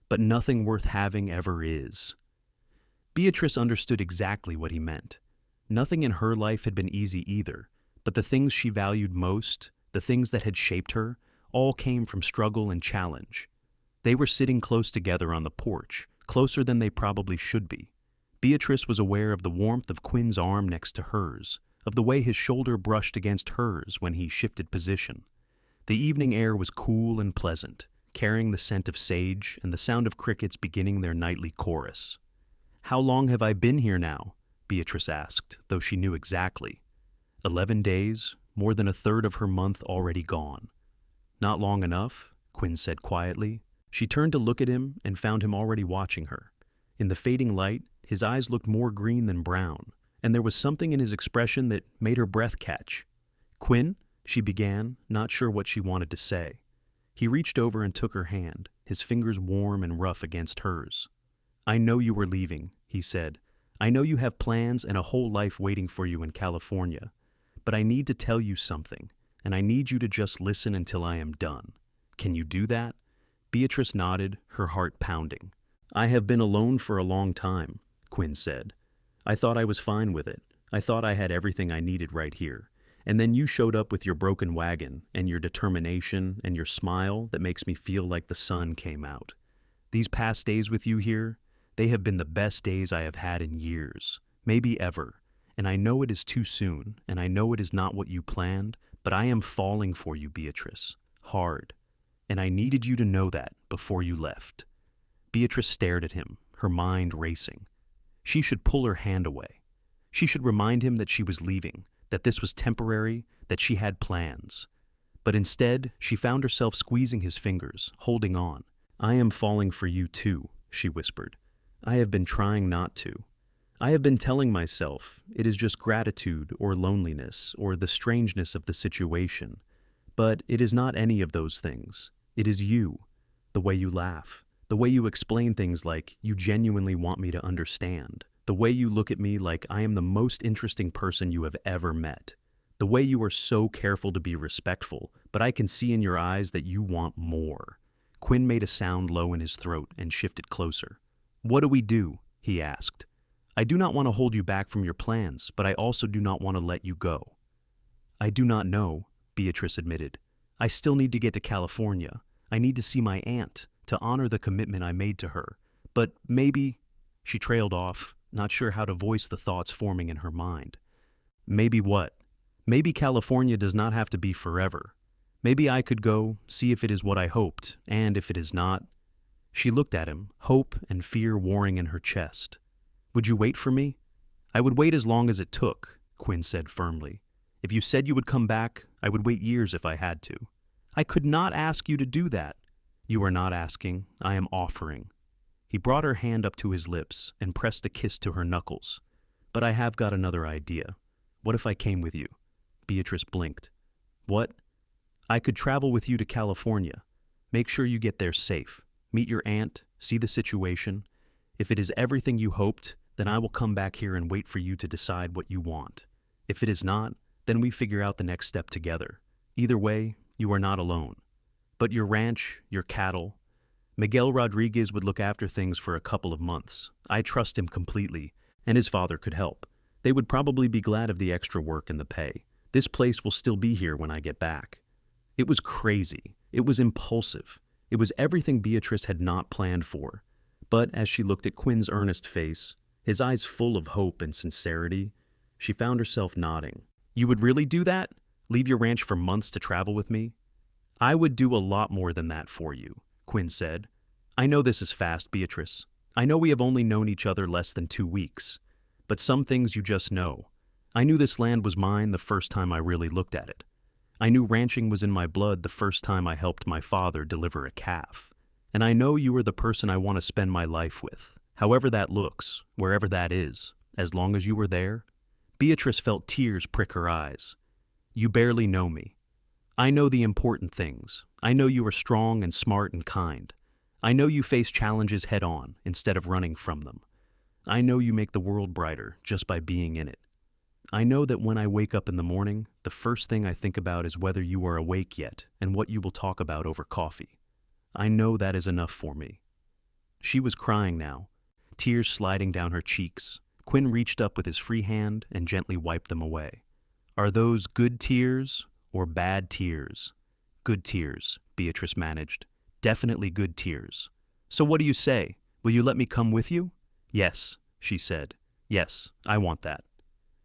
but nothing worth having ever is." Beatrice understood exactly what he meant. Nothing in her life had been easy either, but the things she valued most, the things that had shaped her, all came from struggle and challenge. They were sitting close together on the porch, closer than they probably should be. Beatrice was aware of the warmth of Quinn's arm next to hers, of the way his shoulder brushed against hers when he shifted position. The evening air was cool and pleasant, carrying the scent of sage and the sound of crickets beginning their nightly chorus. "How long have I been here now?" Beatrice asked, though she knew exactly. 11 days, more than a third of her month already gone. "Not long enough," Quinn said quietly. She turned to look at him and found him already watching her. In the fading light, his eyes looked more green than brown, and there was something in his expression that made her breath catch. "Quinn?" she began, not sure what she wanted to say. He reached over and took her hand, his fingers warm and rough against hers. I know you were leaving, he said. I know you have plans and a whole life waiting for you in California. But I need to tell you something, and I need you to just listen until I am done. Can you do that? Beatrice nodded, her heart pounding. I have been alone for a long time, Quinn said. I thought I was fine with it. I thought I had everything I needed right here. And then you showed up with your broken wagon and your determination and your smile that makes me feel like the sun came out. These past days with you here, they have been the best days I have had in years, maybe ever. And I know it is too soon, and I know it is not what you planned, but I am falling for you, Beatrice. Hard. And I needed you to know that before you left. Beatrice stared at him, her mind racing. She should pull her hand away. She should remind him that she was leaving, that this was temporary, that she had plans. But instead, she found herself squeezing his fingers, holding on. I am falling for you too, she whispered. I have been trying not to. I have been telling myself it is just gratitude or loneliness or the strangeness of the situation. But it is not any of those things. It is you, the way you laugh, the way you explain things like you genuinely want me to understand, the way you look at me like I am the most interesting person you have ever met, the way you are so careful to be respectful, but I can see in your eyes that you want more. Quinn made a sound low in his throat and shifted closer. What do we do? He asked. I do not want to hold you back from your plans, but I also do not want to let you go. I do not know, Beatrice admitted. I still need to get to California. I need to see my aunt, to honor the commitment I made to her. But maybe, she trailed off, not sure how to voice the thoughts forming in her mind. Maybe what? Maybe California does not have to be forever. Maybe I could go, see if it is what I hoped, and if it is not. She looked at him, hope and fear warring in her chest. Would you wait for me? I would wait as long as it took, Quinn said firmly. If you said you would come back, I would wait years if I had to. I could not ask you to do that. You are not asking, I am offering. He brought her hand up to his lips and pressed a kiss to her knuckles. But I have got another idea. What if I came with you? Beatrice blinked. What? I could travel with you to California. Make sure you get there safe. Meet your aunt, see the situation. If it is everything you hoped, then I will come back here and wait for you to decide what you want. If it is not, then we figure out the next step together. Either way, you are not alone. But your ranch, your cattle, Miguel Rodriguez would look after things for a couple of months. I trust him completely, and his father could help. They would probably be glad of the extra work and the pay. This place will still be here when I get back. It was crazy. It was impulsive. It was everything Beatrice had not planned for. But as she looked at Quinn's earnest face, his eyes full of hope and sincerity, she found herself nodding. You would really do that? Leave your ranch for months to travel with me? I would do a lot more than that for you, Quinn said. I know this is fast, Beatrice. I know we have only known each other less than 2 weeks. But some things you just know. I knew this land was mine the first time I really looked at it. I knew ranching was in my blood the first time I helped my father deliver a calf. And I know you are the person I want to spend my life with, however that looks, wherever that is, as long as you were there. Beatrice felt tears prick her eyes. You barely know me. I know the important things. I know you are strong and smart and kind. I know you face challenges head on instead of running from them. I know you make the world brighter just by being in it. I know that when I wake up in the morning, the first thing I think about is whether you are awake yet and what you will talk about over coffee. I know that is enough for me. She was crying now, tears sliding down her cheeks. Quinn reached up with his free hand and gently wiped them away. Are those good tears or bad tears? Good tears, Beatrice managed. Definitely good tears. So what do you say? Will you let me come with you? Yes, she said. Yes, I want that.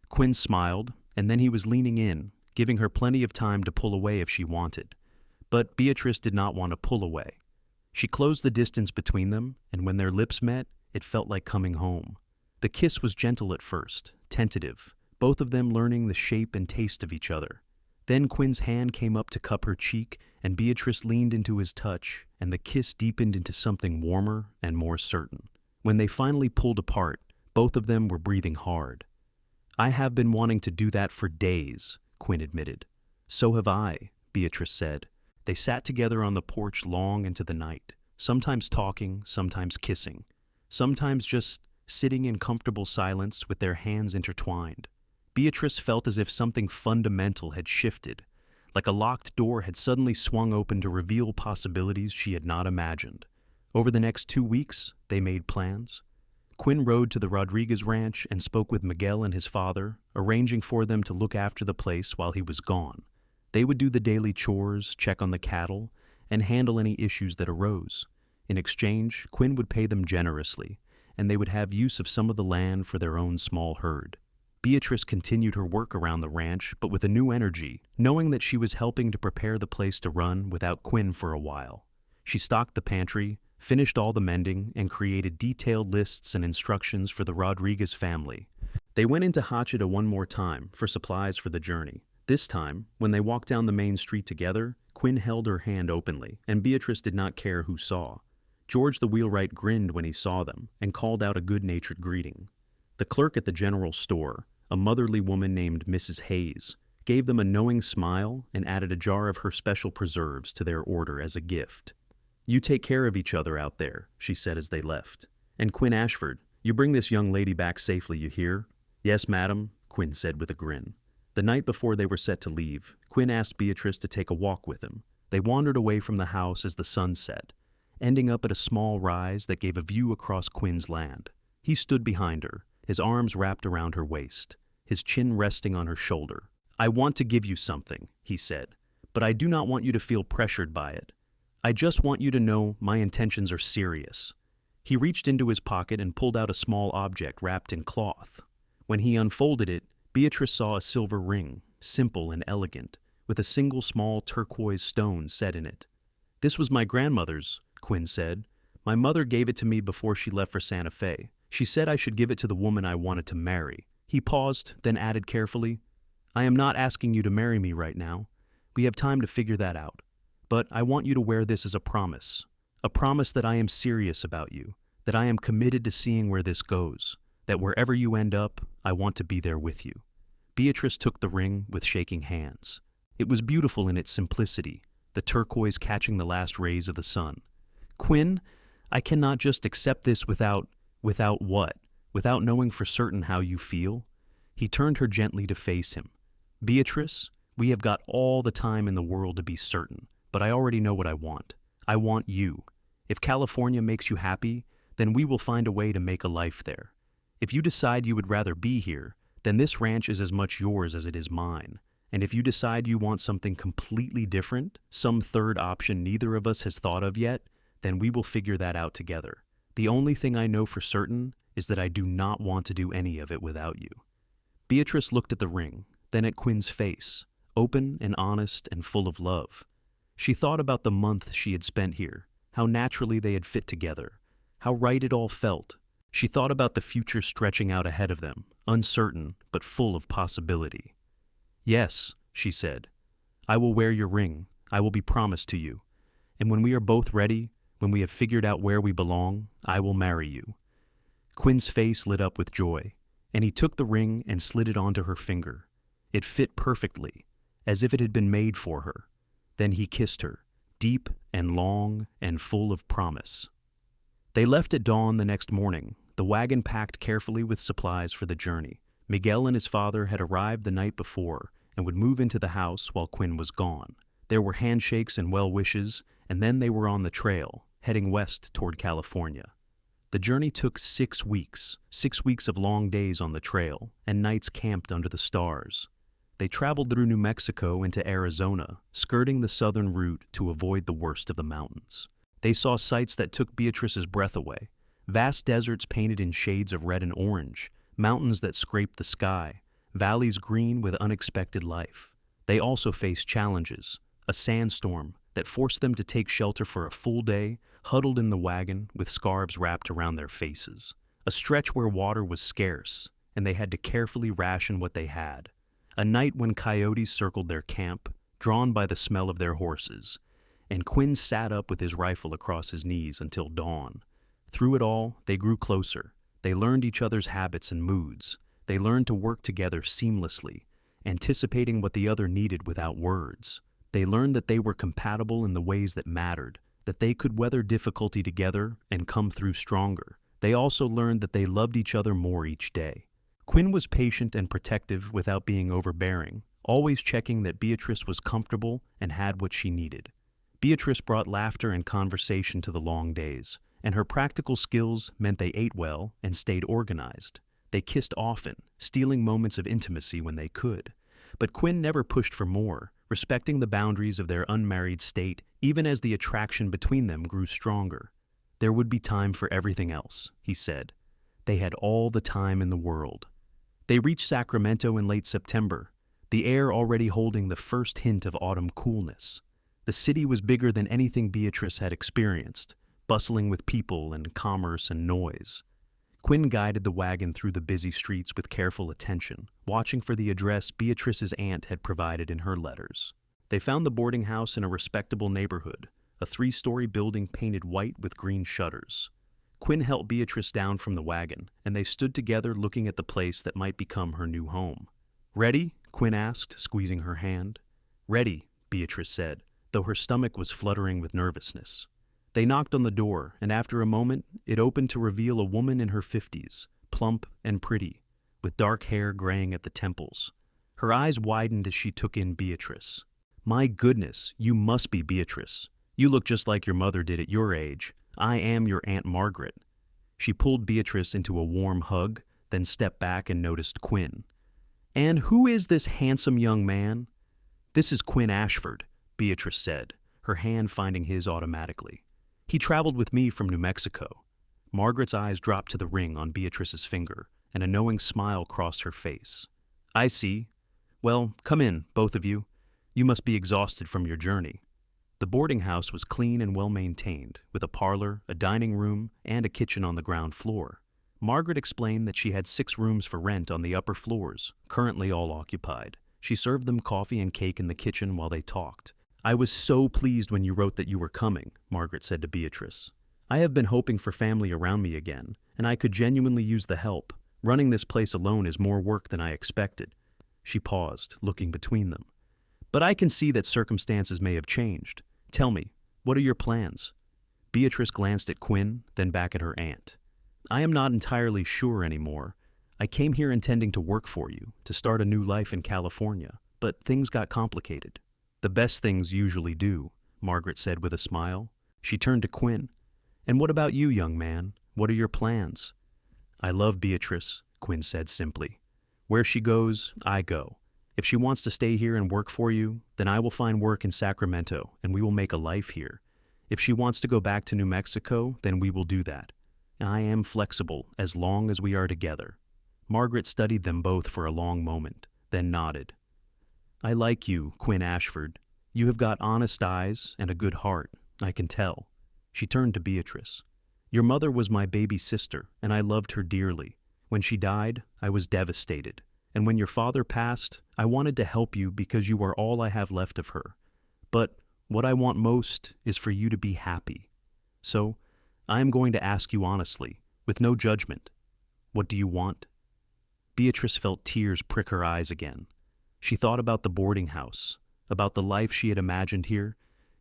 Quinn smiled, and then he was leaning in, giving her plenty of time to pull away if she wanted. But Beatrice did not want to pull away. She closed the distance between them, and when their lips met, it felt like coming home. The kiss was gentle at first, tentative, both of them learning the shape and taste of each other. Then Quinn's hand came up to cup her cheek, and Beatrice leaned into his touch, and the kiss deepened into something warmer and more certain. When they finally pulled apart, both of them were breathing hard. I have been wanting to do that for days, Quinn admitted. So have I, Beatrice said. They sat together on the porch long into the night, sometimes talking, sometimes kissing. sometimes just sitting in comfortable silence with their hands intertwined. Beatrice felt as if something fundamental had shifted, like a locked door had suddenly swung open to reveal possibilities she had not imagined. Over the next 2 weeks, they made plans. Quinn rode to the Rodriguez ranch and spoke with Miguel and his father, arranging for them to look after the place while he was gone. They would do the daily chores, check on the cattle, and handle any issues that arose. In exchange, Quinn would pay them generously, and they would have use of some of the land for their own small herd. Beatrice continued her work around the ranch, but with a new energy, knowing that she was helping to prepare the place to run without Quinn for a while. She stocked the pantry, finished all the mending, and created detailed lists and instructions for the Rodriguez family. They went into Hachita one more time for supplies for the journey. This time, when they walked down the main street together, Quinn held her hand openly, and Beatrice did not care who saw. George the wheelwright grinned when he saw them and called out a good-natured greeting. The clerk at the general store, a motherly woman named Mrs. Hayes, gave them a knowing smile and added a jar of her special preserves to their order as a gift. "You take care of each other out there," she said as they left. "And Quinn Ashford, you bring this young lady back safely, you hear?" "Yes, madam," Quinn said with a grin. The night before they were set to leave, Quinn asked Beatrice to take a walk with him. They wandered away from the house as the sun set, ending up at a small rise that gave a view across Quinn's land. He stood behind her, his arms wrapped around her waist, his chin resting on her shoulder. "I want to give you something," he said, "but I do not want you to feel pressured by it. I just want you to know my intentions are serious." He reached into his pocket and pulled out a small object wrapped in cloth. When he unfolded it, Beatrice saw a silver ring, simple and elegant, with a single small turquoise stone set in it. "This was my grandmother's," Quinn said. "My mother gave it to me before she left for Santa Fe. She said I should give it to the woman I wanted to marry." He paused, then added carefully, "I am not asking you to marry me right now. We have time to figure that out. But I want you to wear this as a promise that I am serious about you, that I am committed to seeing where this goes, that wherever you end up, I want to be there with you." Beatrice took the ring with shaking hands. It was beautiful in its simplicity, the turquoise catching the last rays of the sun. "Quinn, I cannot just accept this without what? Without knowing for certain how you feel?" He turned her gently to face him. "Beatrice, we have got all the time in the world to be certain, but I already know what I want. I want you. If California makes you happy, then we will find a way to make a life there. If you decide you would rather be here, then this ranch is as much yours as it is mine. And if you decide you want something completely different, some third option neither of us has thought of yet, then we will figure that out together. The only thing I know for certain is that I do not want to do any of it without you." Beatrice looked at the ring, then at Quinn's face, open and honest and full of love. She thought about the month she had spent here, how naturally they had fit together, how right it all felt. She thought about the future stretching out ahead of them, uncertain but full of possibility. "Yes," she said, "I will wear your ring. I will be promised to you. And when we are both ready, when we have figured out where we belong, I will marry you." Quinn's face lit up with joy, and he took the ring and slid it onto her finger. It fit perfectly, as if it had been made for her. Then he kissed her, deep and long and full of promise. They left at dawn the next morning, the wagon packed carefully with supplies for the journey. Miguel and his father had arrived the night before and would move into the house while Quinn was gone. There were handshakes and well wishes, and then they were on the trail, heading west toward California. The journey took 6 weeks, 6 weeks of long days on the trail, and nights camped under the stars. They traveled through New Mexico into Arizona, skirting the southern route to avoid the worst of the mountains. They saw sights that took Beatrice's breath away, vast deserts painted in shades of red and orange, mountains that scraped the sky, valleys green with unexpected life. They also faced challenges, a sandstorm that forced them to take shelter for a full day, huddled in the wagon with scarves wrapped around their faces. A stretch where water was scarce, and they had to carefully ration what they had. A night when coyotes circled their camp, drawn by the smell of their horses, and Quinn sat up with his rifle across his knees until dawn. Through it all, they grew closer. They learned each other's habits and moods. They learned to work together seamlessly, anticipating what the other needed without words. They learned that they were compatible in the ways that mattered, that they could weather difficulty together and come through stronger, They also learned that they loved each other more each day. Quinn was patient and protective without being overbearing, always checking that Beatrice was comfortable and had what she needed. Beatrice brought laughter and conversation to the long days, and her practical skills meant they ate well and stayed organized. They kissed often, stealing moments of intimacy when they could. But Quinn never pushed for more, respecting the boundaries of their unmarried state even as the attraction between them grew stronger. There would be time for everything else, he said. They had all the time in the world. They reached Sacramento in late September, the air already holding the first hint of autumn coolness. The city was bigger than anything Beatrice had experienced, bustling with people and commerce and noise. Quinn guided the wagon through the busy streets with careful attention, watching for the address Beatrice's aunt had provided in her letters. They found the boarding house in a respectable neighborhood, a 3-story building painted white with green shutters. Quinn helped Beatrice down from the wagon, and they stood together looking at the place that might become her new home. "Ready?" Quinn asked, squeezing her hand. "Ready," Beatrice said, though her stomach was fluttering with nervousness. They knocked on the door, and after a moment, it opened to reveal a woman in her 50s, plump and pretty, with dark hair graying at the temples. Her eyes widened as she took in Beatrice. "My goodness, you must be Beatrice. You look just like your mother did at your age. I am your Aunt Margaret." She pulled Beatrice into a warm hug, then stepped back and noticed Quinn. "And who is this handsome young man?" "This is Quinn Ashford," Beatrice said, her hand finding his automatically. "He traveled with me from New Mexico." Margaret's eyes dropped to the ring on Beatrice's finger, and a knowing smile crossed her face. "I see. Well, come in, both of you. You must be exhausted from your journey." The boarding house was clean and well-maintained, with a parlor, a dining room, and a kitchen on the ground floor. Margaret explained that she had 6 rooms for rent on the upper floors, currently all occupied. She served them coffee and cake in the kitchen while they talked. "I was so pleased when you wrote that you were coming," Margaret said to Beatrice. "I have been hoping for family around me again, and I could genuinely use the help. Running this place alone is more work than I expected." She paused, looking between them. "But I can see that circumstances may have changed. Tell me, what are your plans?" Beatrice glanced at Quinn, then back at her aunt. "I am not entirely sure anymore. I came here intending to work for you, to start a new life in California, but things got complicated." "The best things usually do," Margaret said with a smile. She turned to Quinn. "And what about you, young man? What are your plans?" "I love Beatrice," Quinn said simply. "Where she goes, I go. If she wants to stay here and work for you, then I will find work in Sacramento and we will make a life here. If she wants to go back to New Mexico, then we will do that. I am flexible as long as we are together." Margaret studied them both for a long moment, then nodded. "I like you, Quinn Ashford. You have got honest eyes and a good heart, I can tell." She turned to Beatrice. "Your mother was my baby sister, and I loved her dearly. When she died, I was devastated. And when your father passed, I wanted to help you because you are all I have left of her. But what I want most is for you to be happy. So, I am going to ask you honestly, with no judgment. What do you want?" Beatrice felt tears prick her eyes again. She thought about the boarding house, about the life she had imagined here.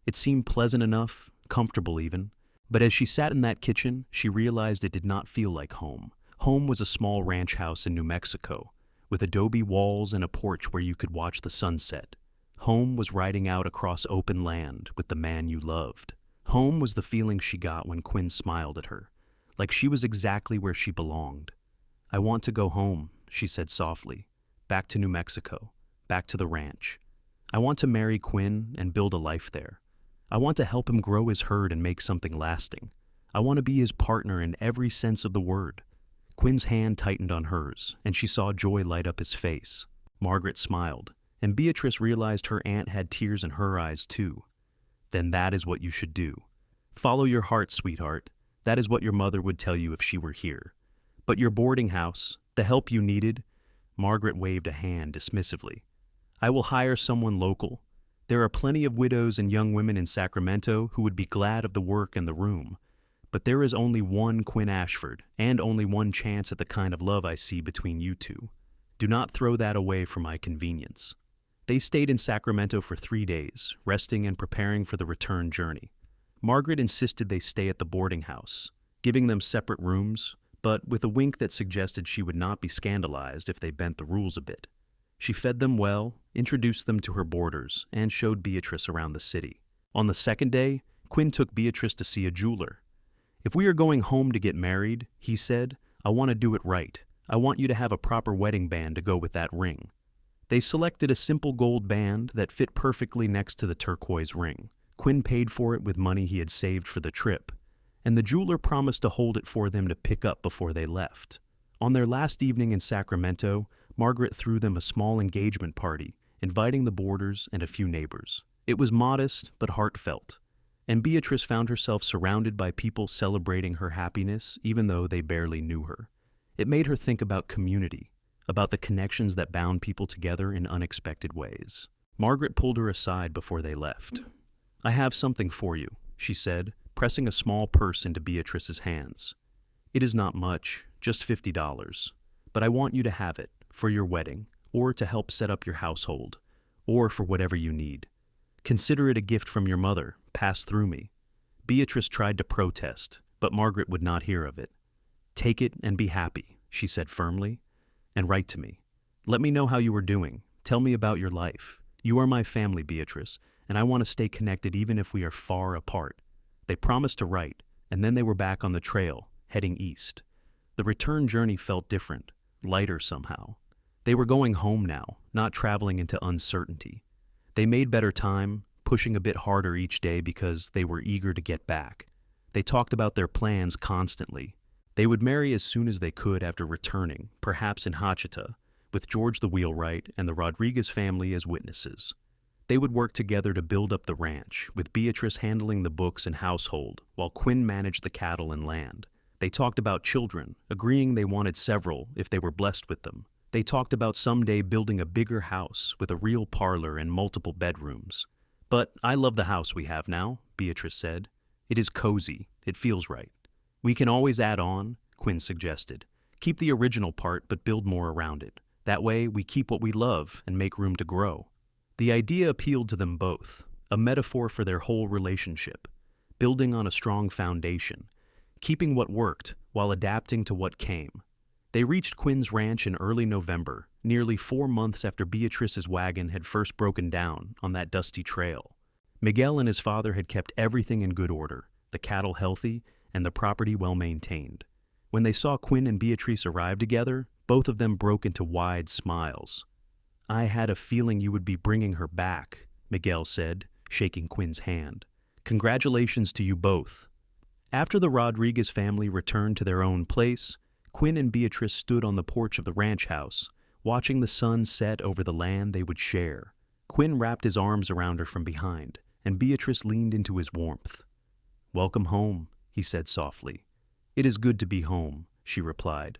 It seemed pleasant enough, comfortable even, but as she sat in that kitchen, she realized it did not feel like home. Home was a small ranch house in New Mexico, with adobe walls and a porch where you could watch the sunset. Home was riding out across open land with the man you loved. Home was the feeling she got when Quinn smiled at her, like she was exactly where she belonged. "I want to go home," she said softly, "back to New Mexico. Back to the ranch. I want to marry Quinn and build a life there. I want to help him grow his herd and make something lasting. I want to be his partner in every sense of the word." Quinn's hand tightened on hers, and she saw joy light up his face. Margaret smiled, and Beatrice realized her aunt had tears in her eyes too. "Then that is what you should do. Follow your heart, sweetheart. That is what your mother would tell you if she were here. But your boarding house, the help you needed," Margaret waved a hand dismissively. "I will hire someone local. There are plenty of widows and young women in Sacramento who would be glad of the work and the room. But there is only one Quinn Ashford, and only one chance at the kind of love I see between you two. Do not throw that away for my convenience." They stayed in Sacramento for 3 days, resting and preparing for the return journey. Margaret insisted they stay at the boarding house. giving them separate rooms, but with a wink that suggested she would not be scandalized if they bent the rules a bit. She fed them well, introduced them to her boarders, and showed Beatrice around the city. On the second day, Quinn took Beatrice to see a jeweler. "If we are going home to get married," he said, "I want to do it right. I want you to have a proper wedding band to go with that ring." They selected a simple gold band that fit perfectly next to the turquoise ring. Quinn paid for it with money he had saved for the trip, and the jeweler promised to hold it for them to pick up before they left. On their last evening in Sacramento, Margaret threw them a small engagement party, inviting the boarders and a few neighbors. It was modest but heartfelt, and Beatrice found herself surrounded by people celebrating her happiness even though they barely knew her. It made her think about community, about the connections that bound people together in unexpected ways. Margaret pulled her aside before they left. "I have something for you," she said, pressing a small purse into Beatrice's hands. "It is not much, just $50, but I want you to have it for your wedding, or to help set up your household, or for whatever you need. Consider it a gift from your mother, passed through me." Beatrice tried to protest, but Margaret would not hear of it. "Take it and be happy," she said firmly, "and write to me. Let me know how you are doing. Tell me about your life. You are my family, Beatrice, and I want to stay connected even if we are far apart." They promised to write, and then they were back on the trail, heading east. The return journey felt different, lighter somehow. They were going home now, not traveling into uncertainty. They made better time, pushing a bit harder each day because they were eager to get back. They talked about their plans constantly. They would marry as soon as they could after returning, perhaps in Hachita, with George the wheelwright and the Rodriguez family as witnesses. They would work together to build up the ranch, with Beatrice handling the books and household, while Quinn managed the cattle and land. They talked about children, agreeing they wanted several if they were blessed with them. They talked about someday building a bigger house with a real parlor and multiple bedrooms. "But I love the house we have now," Beatrice said. "It is cozy. It feels right." "We can always add on," Quinn suggested. "Keep the original part but build more around it. That way we keep what we love and make room to grow." The idea appealed to them both, a metaphor for their whole relationship, building on a strong foundation, keeping what worked while adapting to what came. They reached Quinn's ranch in early November, nearly 4 months after Beatrice's wagon had first broken down on that dusty trail. Miguel and his father had kept everything in good order, the cattle healthy and the property well maintained. When they saw Quinn and Beatrice arrive together, both of them broke into wide smiles. "I had a feeling you would be bringing her back," Miguel said, shaking Quinn's hand. "Congratulations to you both." After the Rodriguez family returned to their own place, Quinn and Beatrice stood on the porch of the ranch house, watching the sun set over the land they would share. Quinn wrapped his arms around her from behind, and Beatrice leaned into his warmth. "Welcome home," he said softly. "It is good to be home," she replied.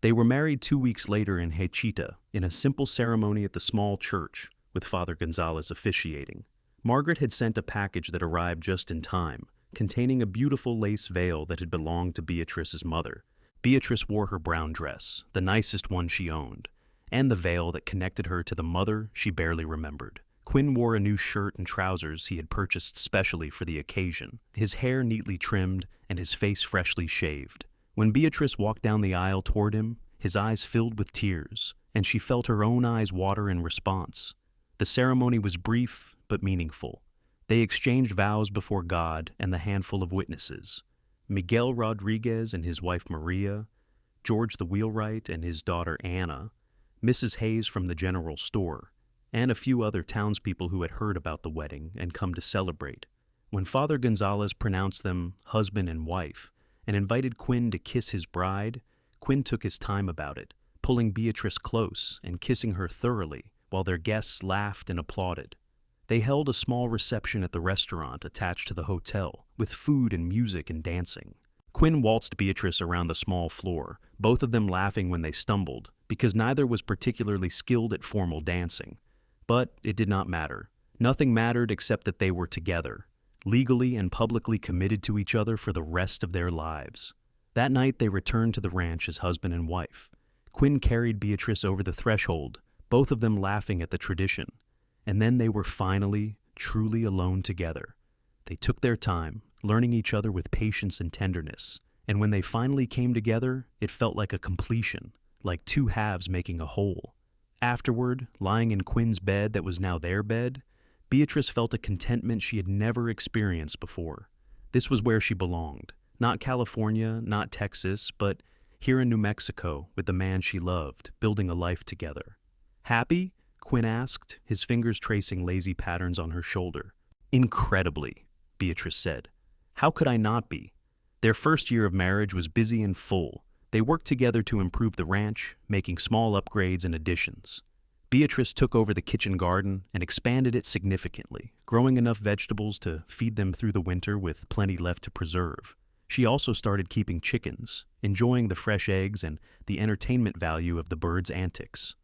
They were married 2 weeks later in Hachita, in a simple ceremony at the small church, with Father Gonzalez officiating. Margaret had sent a package that arrived just in time, containing a beautiful lace veil that had belonged to Beatrice's mother. Beatrice wore her brown dress, the nicest one she owned, and the veil that connected her to the mother she barely remembered. Quinn wore a new shirt and trousers he had purchased specially for the occasion, his hair neatly trimmed and his face freshly shaved. When Beatrice walked down the aisle toward him, his eyes filled with tears, and she felt her own eyes water in response. The ceremony was brief but meaningful. They exchanged vows before God and the handful of witnesses: Miguel Rodriguez and his wife Maria, George the wheelwright and his daughter Anna, Mrs. Hayes from the general store, and a few other townspeople who had heard about the wedding and come to celebrate. When Father Gonzalez pronounced them husband and wife and invited Quinn to kiss his bride, Quinn took his time about it, pulling Beatrice close and kissing her thoroughly while their guests laughed and applauded. They held a small reception at the restaurant attached to the hotel, with food and music and dancing. Quinn waltzed Beatrice around the small floor, both of them laughing when they stumbled, because neither was particularly skilled at formal dancing. But it did not matter. Nothing mattered except that they were together, legally and publicly committed to each other for the rest of their lives. That night they returned to the ranch as husband and wife. Quinn carried Beatrice over the threshold, both of them laughing at the tradition. And then they were finally, truly alone together. They took their time, learning each other with patience and tenderness, and when they finally came together, it felt like a completion, like two halves making a whole. Afterward, lying in Quinn's bed that was now their bed, Beatrice felt a contentment she had never experienced before. This was where she belonged. Not California, not Texas, but here in New Mexico with the man she loved, building a life together. Happy? Quinn asked, his fingers tracing lazy patterns on her shoulder. Incredibly, Beatrice said. How could I not be? Their first year of marriage was busy and full. They worked together to improve the ranch, making small upgrades and additions. Beatrice took over the kitchen garden and expanded it significantly, growing enough vegetables to feed them through the winter with plenty left to preserve. She also started keeping chickens, enjoying the fresh eggs and the entertainment value of the birds' antics.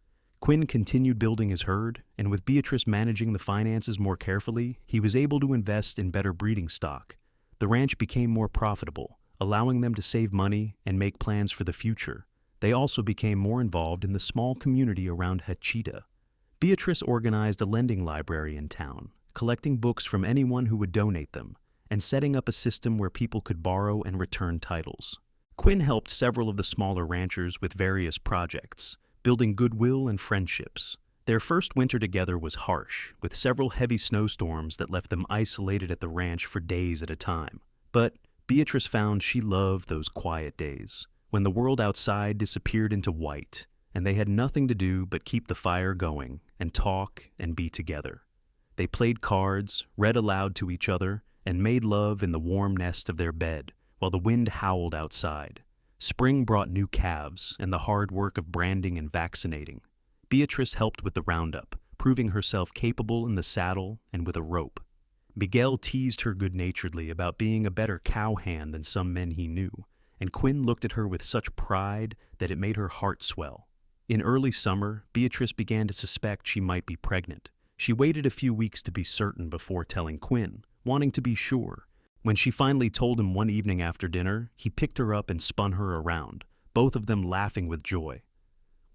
Quinn continued building his herd, and with Beatrice managing the finances more carefully, he was able to invest in better breeding stock. The ranch became more profitable, allowing them to save money and make plans for the future. They also became more involved in the small community around Hachita. Beatrice organized a lending library in town, collecting books from anyone who would donate them, and setting up a system where people could borrow and return titles. Quinn helped several of the smaller ranchers with various projects, building goodwill and friendships. Their first winter together was harsh, with several heavy snowstorms that left them isolated at the ranch for days at a time. But Beatrice found she loved those quiet days, when the world outside disappeared into white, and they had nothing to do but keep the fire going and talk and be together. They played cards, read aloud to each other, and made love in the warm nest of their bed, while the wind howled outside. Spring brought new calves and the hard work of branding and vaccinating. Beatrice helped with the roundup, proving herself capable in the saddle and with a rope. Miguel teased her good-naturedly about being a better cowhand than some men he knew, and Quinn looked at her with such pride that it made her heart swell. In early summer, Beatrice began to suspect she might be pregnant. She waited a few weeks to be certain before telling Quinn, wanting to be sure. When she finally told him one evening after dinner, he picked her up and spun her around, both of them laughing with joy.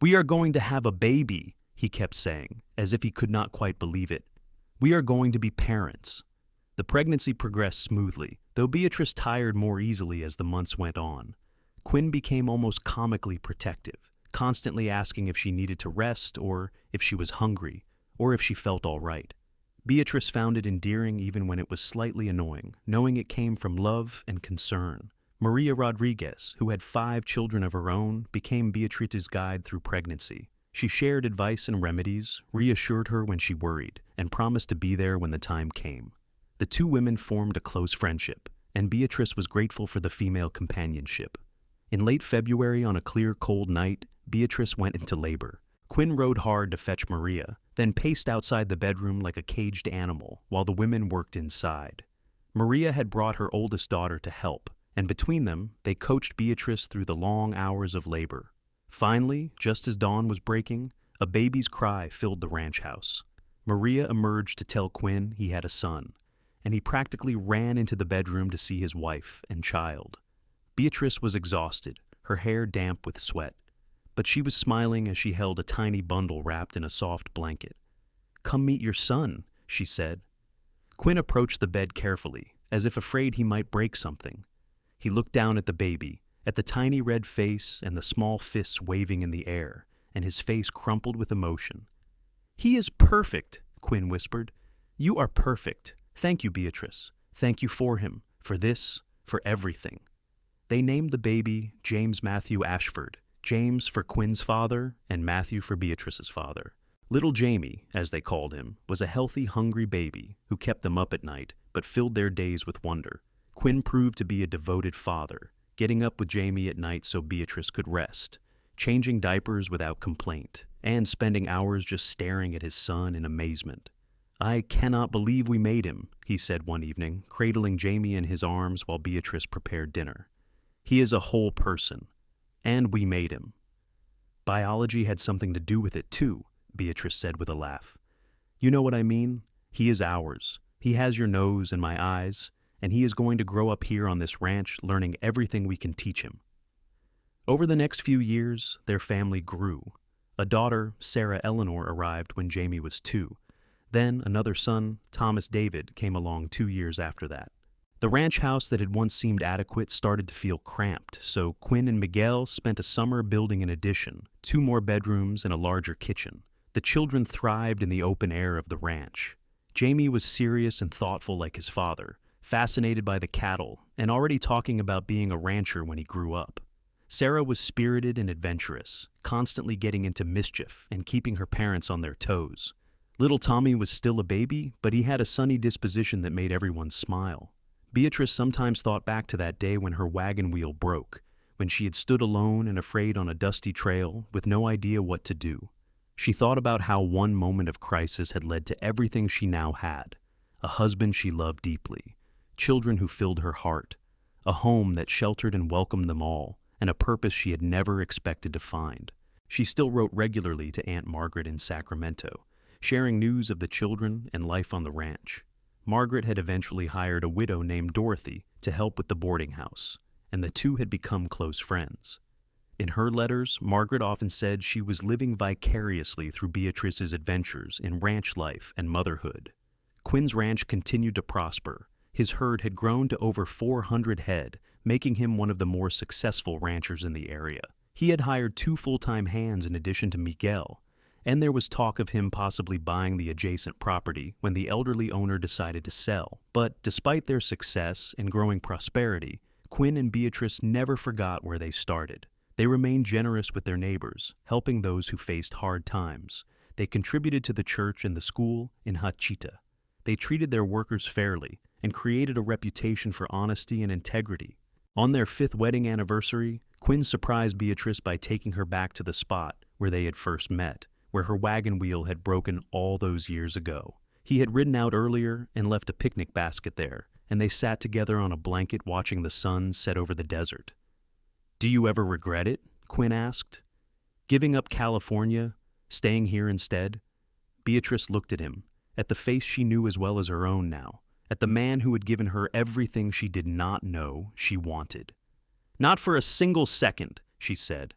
"We are going to have a baby," he kept saying, as if he could not quite believe it. "We are going to be parents." The pregnancy progressed smoothly, though Beatrice tired more easily as the months went on. Quinn became almost comically protective, constantly asking if she needed to rest, or if she was hungry, or if she felt all right. Beatrice found it endearing even when it was slightly annoying, knowing it came from love and concern. Maria Rodriguez, who had 5 children of her own, became Beatrice's guide through pregnancy. She shared advice and remedies, reassured her when she worried, and promised to be there when the time came. The two women formed a close friendship, and Beatrice was grateful for the female companionship. In late February, on a clear, cold night, Beatrice went into labor. Quinn rode hard to fetch Maria, then paced outside the bedroom like a caged animal while the women worked inside. Maria had brought her oldest daughter to help, and between them, they coached Beatrice through the long hours of labor. Finally, just as dawn was breaking, a baby's cry filled the ranch house. Maria emerged to tell Quinn he had a son, and he practically ran into the bedroom to see his wife and child. Beatrice was exhausted, her hair damp with sweat, but she was smiling as she held a tiny bundle wrapped in a soft blanket. "Come meet your son," she said. Quinn approached the bed carefully, as if afraid he might break something. He looked down at the baby, at the tiny red face and the small fists waving in the air, and his face crumpled with emotion. "He is perfect," Quinn whispered. "You are perfect. Thank you, Beatrice. Thank you for him, for this, for everything." They named the baby James Matthew Ashford, James for Quinn's father and Matthew for Beatrice's father. Little Jamie, as they called him, was a healthy, hungry baby who kept them up at night but filled their days with wonder. Quinn proved to be a devoted father, getting up with Jamie at night so Beatrice could rest, changing diapers without complaint, and spending hours just staring at his son in amazement. "I cannot believe we made him," he said one evening, cradling Jamie in his arms while Beatrice prepared dinner. "He is a whole person. And we made him." "Biology had something to do with it, too," Beatrice said with a laugh. "You know what I mean? He is ours. He has your nose and my eyes, and he is going to grow up here on this ranch learning everything we can teach him." Over the next few years, their family grew. A daughter, Sarah Eleanor, arrived when Jamie was 2. Then another son, Thomas David, came along 2 years after that. The ranch house that had once seemed adequate started to feel cramped, so Quinn and Miguel spent a summer building an addition, 2 more bedrooms and a larger kitchen. The children thrived in the open air of the ranch. Jamie was serious and thoughtful like his father, fascinated by the cattle, and already talking about being a rancher when he grew up. Sarah was spirited and adventurous, constantly getting into mischief and keeping her parents on their toes. Little Tommy was still a baby, but he had a sunny disposition that made everyone smile. Beatrice sometimes thought back to that day when her wagon wheel broke, when she had stood alone and afraid on a dusty trail with no idea what to do. She thought about how one moment of crisis had led to everything she now had: a husband she loved deeply, children who filled her heart, a home that sheltered and welcomed them all, and a purpose she had never expected to find. She still wrote regularly to Aunt Margaret in Sacramento, sharing news of the children and life on the ranch. Margaret had eventually hired a widow named Dorothy to help with the boarding house, and the two had become close friends. In her letters, Margaret often said she was living vicariously through Beatrice's adventures in ranch life and motherhood. Quinn's ranch continued to prosper. His herd had grown to over 400 head, making him one of the more successful ranchers in the area. He had hired 2 full-time hands in addition to Miguel, and there was talk of him possibly buying the adjacent property when the elderly owner decided to sell. But despite their success and growing prosperity, Quinn and Beatrice never forgot where they started. They remained generous with their neighbors, helping those who faced hard times. They contributed to the church and the school in Hachita. They treated their workers fairly and created a reputation for honesty and integrity. On their 5th wedding anniversary, Quinn surprised Beatrice by taking her back to the spot where they had first met, where her wagon wheel had broken all those years ago. He had ridden out earlier and left a picnic basket there, and they sat together on a blanket watching the sun set over the desert. "Do you ever regret it?" Quinn asked. "Giving up California, staying here instead?" Beatrice looked at him, at the face she knew as well as her own now, at the man who had given her everything she did not know she wanted. "Not for a single second," she said.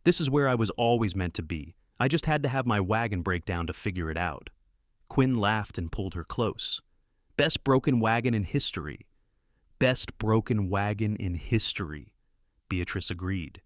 "This is where I was always meant to be. I just had to have my wagon break down to figure it out." Quinn laughed and pulled her close. "Best broken wagon in history." "Best broken wagon in history," Beatrice agreed.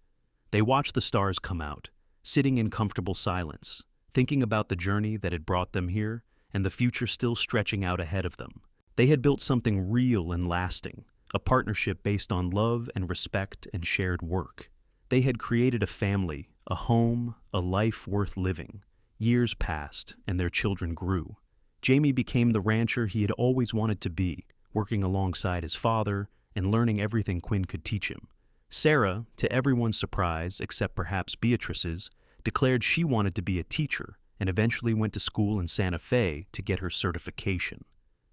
They watched the stars come out, sitting in comfortable silence, thinking about the journey that had brought them here and the future still stretching out ahead of them. They had built something real and lasting, a partnership based on love and respect and shared work. They had created a family, a home, a life worth living. Years passed, and their children grew. Jamie became the rancher he had always wanted to be, working alongside his father and learning everything Quinn could teach him. Sarah, to everyone's surprise, except perhaps Beatrice's, declared she wanted to be a teacher and eventually went to school in Santa Fe to get her certification.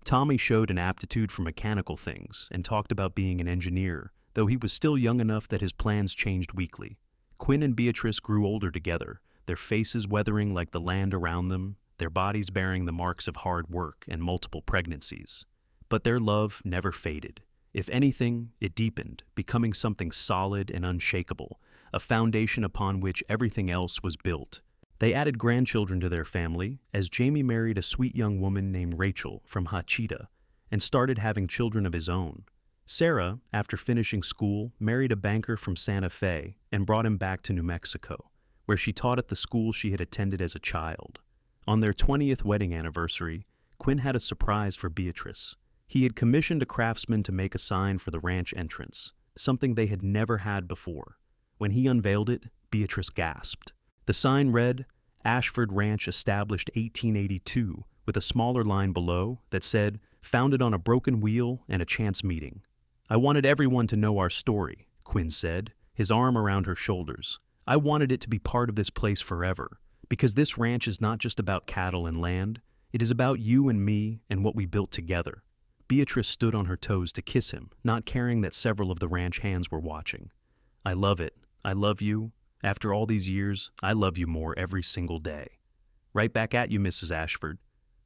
Tommy showed an aptitude for mechanical things and talked about being an engineer, though he was still young enough that his plans changed weekly. Quinn and Beatrice grew older together, their faces weathering like the land around them, their bodies bearing the marks of hard work and multiple pregnancies. But their love never faded. If anything, it deepened, becoming something solid and unshakable, a foundation upon which everything else was built. They added grandchildren to their family as Jamie married a sweet young woman named Rachel from Hachita and started having children of his own. Sarah, after finishing school, married a banker from Santa Fe and brought him back to New Mexico, where she taught at the school she had attended as a child. On their 20th wedding anniversary, Quinn had a surprise for Beatrice. He had commissioned a craftsman to make a sign for the ranch entrance, something they had never had before. When he unveiled it, Beatrice gasped. The sign read, "Ashford Ranch established 1882, with a smaller line below that said, 'Founded on a broken wheel and a chance meeting.' I wanted everyone to know our story," Quinn said, his arm around her shoulders. "I wanted it to be part of this place forever, because this ranch is not just about cattle and land. It is about you and me and what we built together." Beatrice stood on her toes to kiss him, not caring that several of the ranch hands were watching. "I love it. I love you. After all these years, I love you more every single day." "Right back at you, Mrs. Ashford."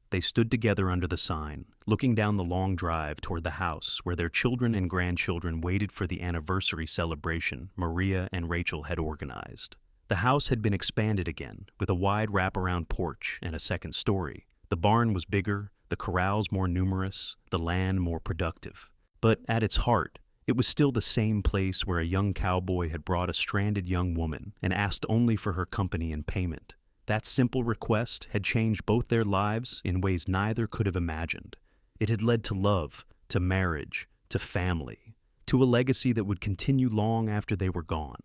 They stood together under the sign, looking down the long drive toward the house where their children and grandchildren waited for the anniversary celebration Maria and Rachel had organized. The house had been expanded again, with a wide wraparound porch and a second story. The barn was bigger, the corrals more numerous, the land more productive. But at its heart, it was still the same place where a young cowboy had brought a stranded young woman and asked only for her company and payment. That simple request had changed both their lives in ways neither could have imagined. It had led to love, to marriage, to family, to a legacy that would continue long after they were gone.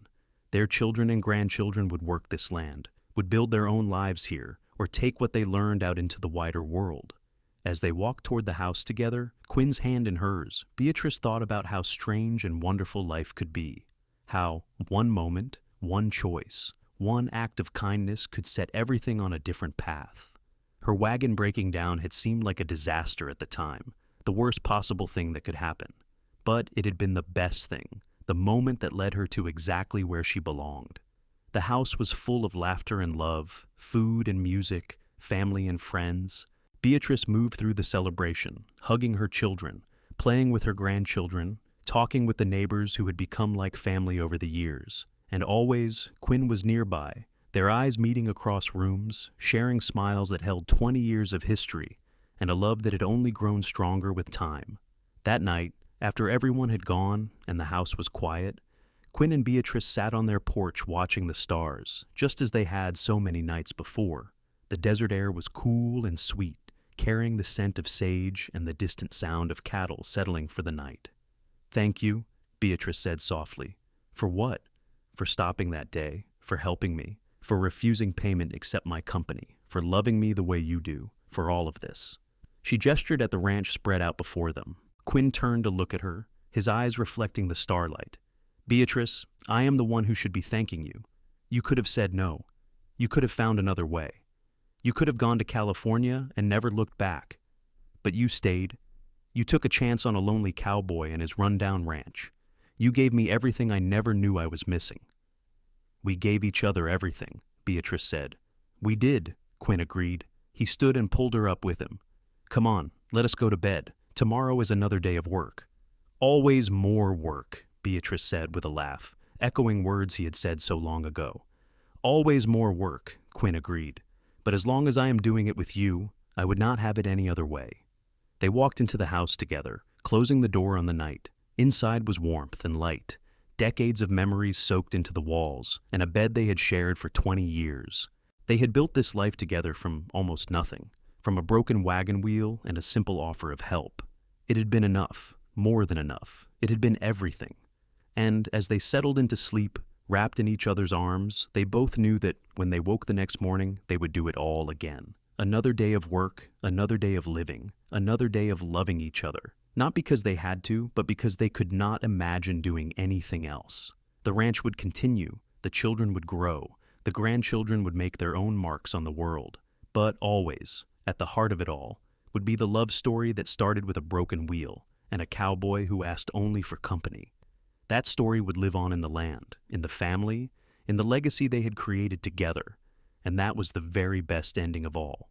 Their children and grandchildren would work this land, would build their own lives here, or take what they learned out into the wider world. As they walked toward the house together, Quinn's hand in hers, Beatrice thought about how strange and wonderful life could be. How one moment, one choice, one act of kindness could set everything on a different path. Her wagon breaking down had seemed like a disaster at the time, the worst possible thing that could happen. But it had been the best thing, the moment that led her to exactly where she belonged. The house was full of laughter and love, food and music, family and friends. Beatrice moved through the celebration, hugging her children, playing with her grandchildren, talking with the neighbors who had become like family over the years. And always, Quinn was nearby, their eyes meeting across rooms, sharing smiles that held 20 years of history, and a love that had only grown stronger with time. That night, after everyone had gone and the house was quiet, Quinn and Beatrice sat on their porch watching the stars, just as they had so many nights before. The desert air was cool and sweet, carrying the scent of sage and the distant sound of cattle settling for the night. "Thank you," Beatrice said softly. "For what?" "For stopping that day, for helping me, for refusing payment except my company, for loving me the way you do, for all of this." She gestured at the ranch spread out before them. Quinn turned to look at her, his eyes reflecting the starlight. "Beatrice, I am the one who should be thanking you. You could have said no. You could have found another way. You could have gone to California and never looked back. But you stayed. You took a chance on a lonely cowboy and his rundown ranch. You gave me everything I never knew I was missing." "We gave each other everything," Beatrice said. "We did," Quinn agreed. He stood and pulled her up with him. "Come on, let us go to bed. Tomorrow is another day of work." "Always more work," Beatrice said with a laugh, echoing words he had said so long ago. "Always more work," Quinn agreed. "But as long as I am doing it with you, I would not have it any other way." They walked into the house together, closing the door on the night. Inside was warmth and light, decades of memories soaked into the walls, and a bed they had shared for 20 years. They had built this life together from almost nothing, from a broken wagon wheel and a simple offer of help. It had been enough, more than enough. It had been everything. And as they settled into sleep, wrapped in each other's arms, they both knew that when they woke the next morning, they would do it all again. Another day of work, another day of living, another day of loving each other. Not because they had to, but because they could not imagine doing anything else. The ranch would continue, the children would grow, the grandchildren would make their own marks on the world. But always, at the heart of it all, would be the love story that started with a broken wheel and a cowboy who asked only for company. That story would live on in the land, in the family, in the legacy they had created together, and that was the very best ending of all.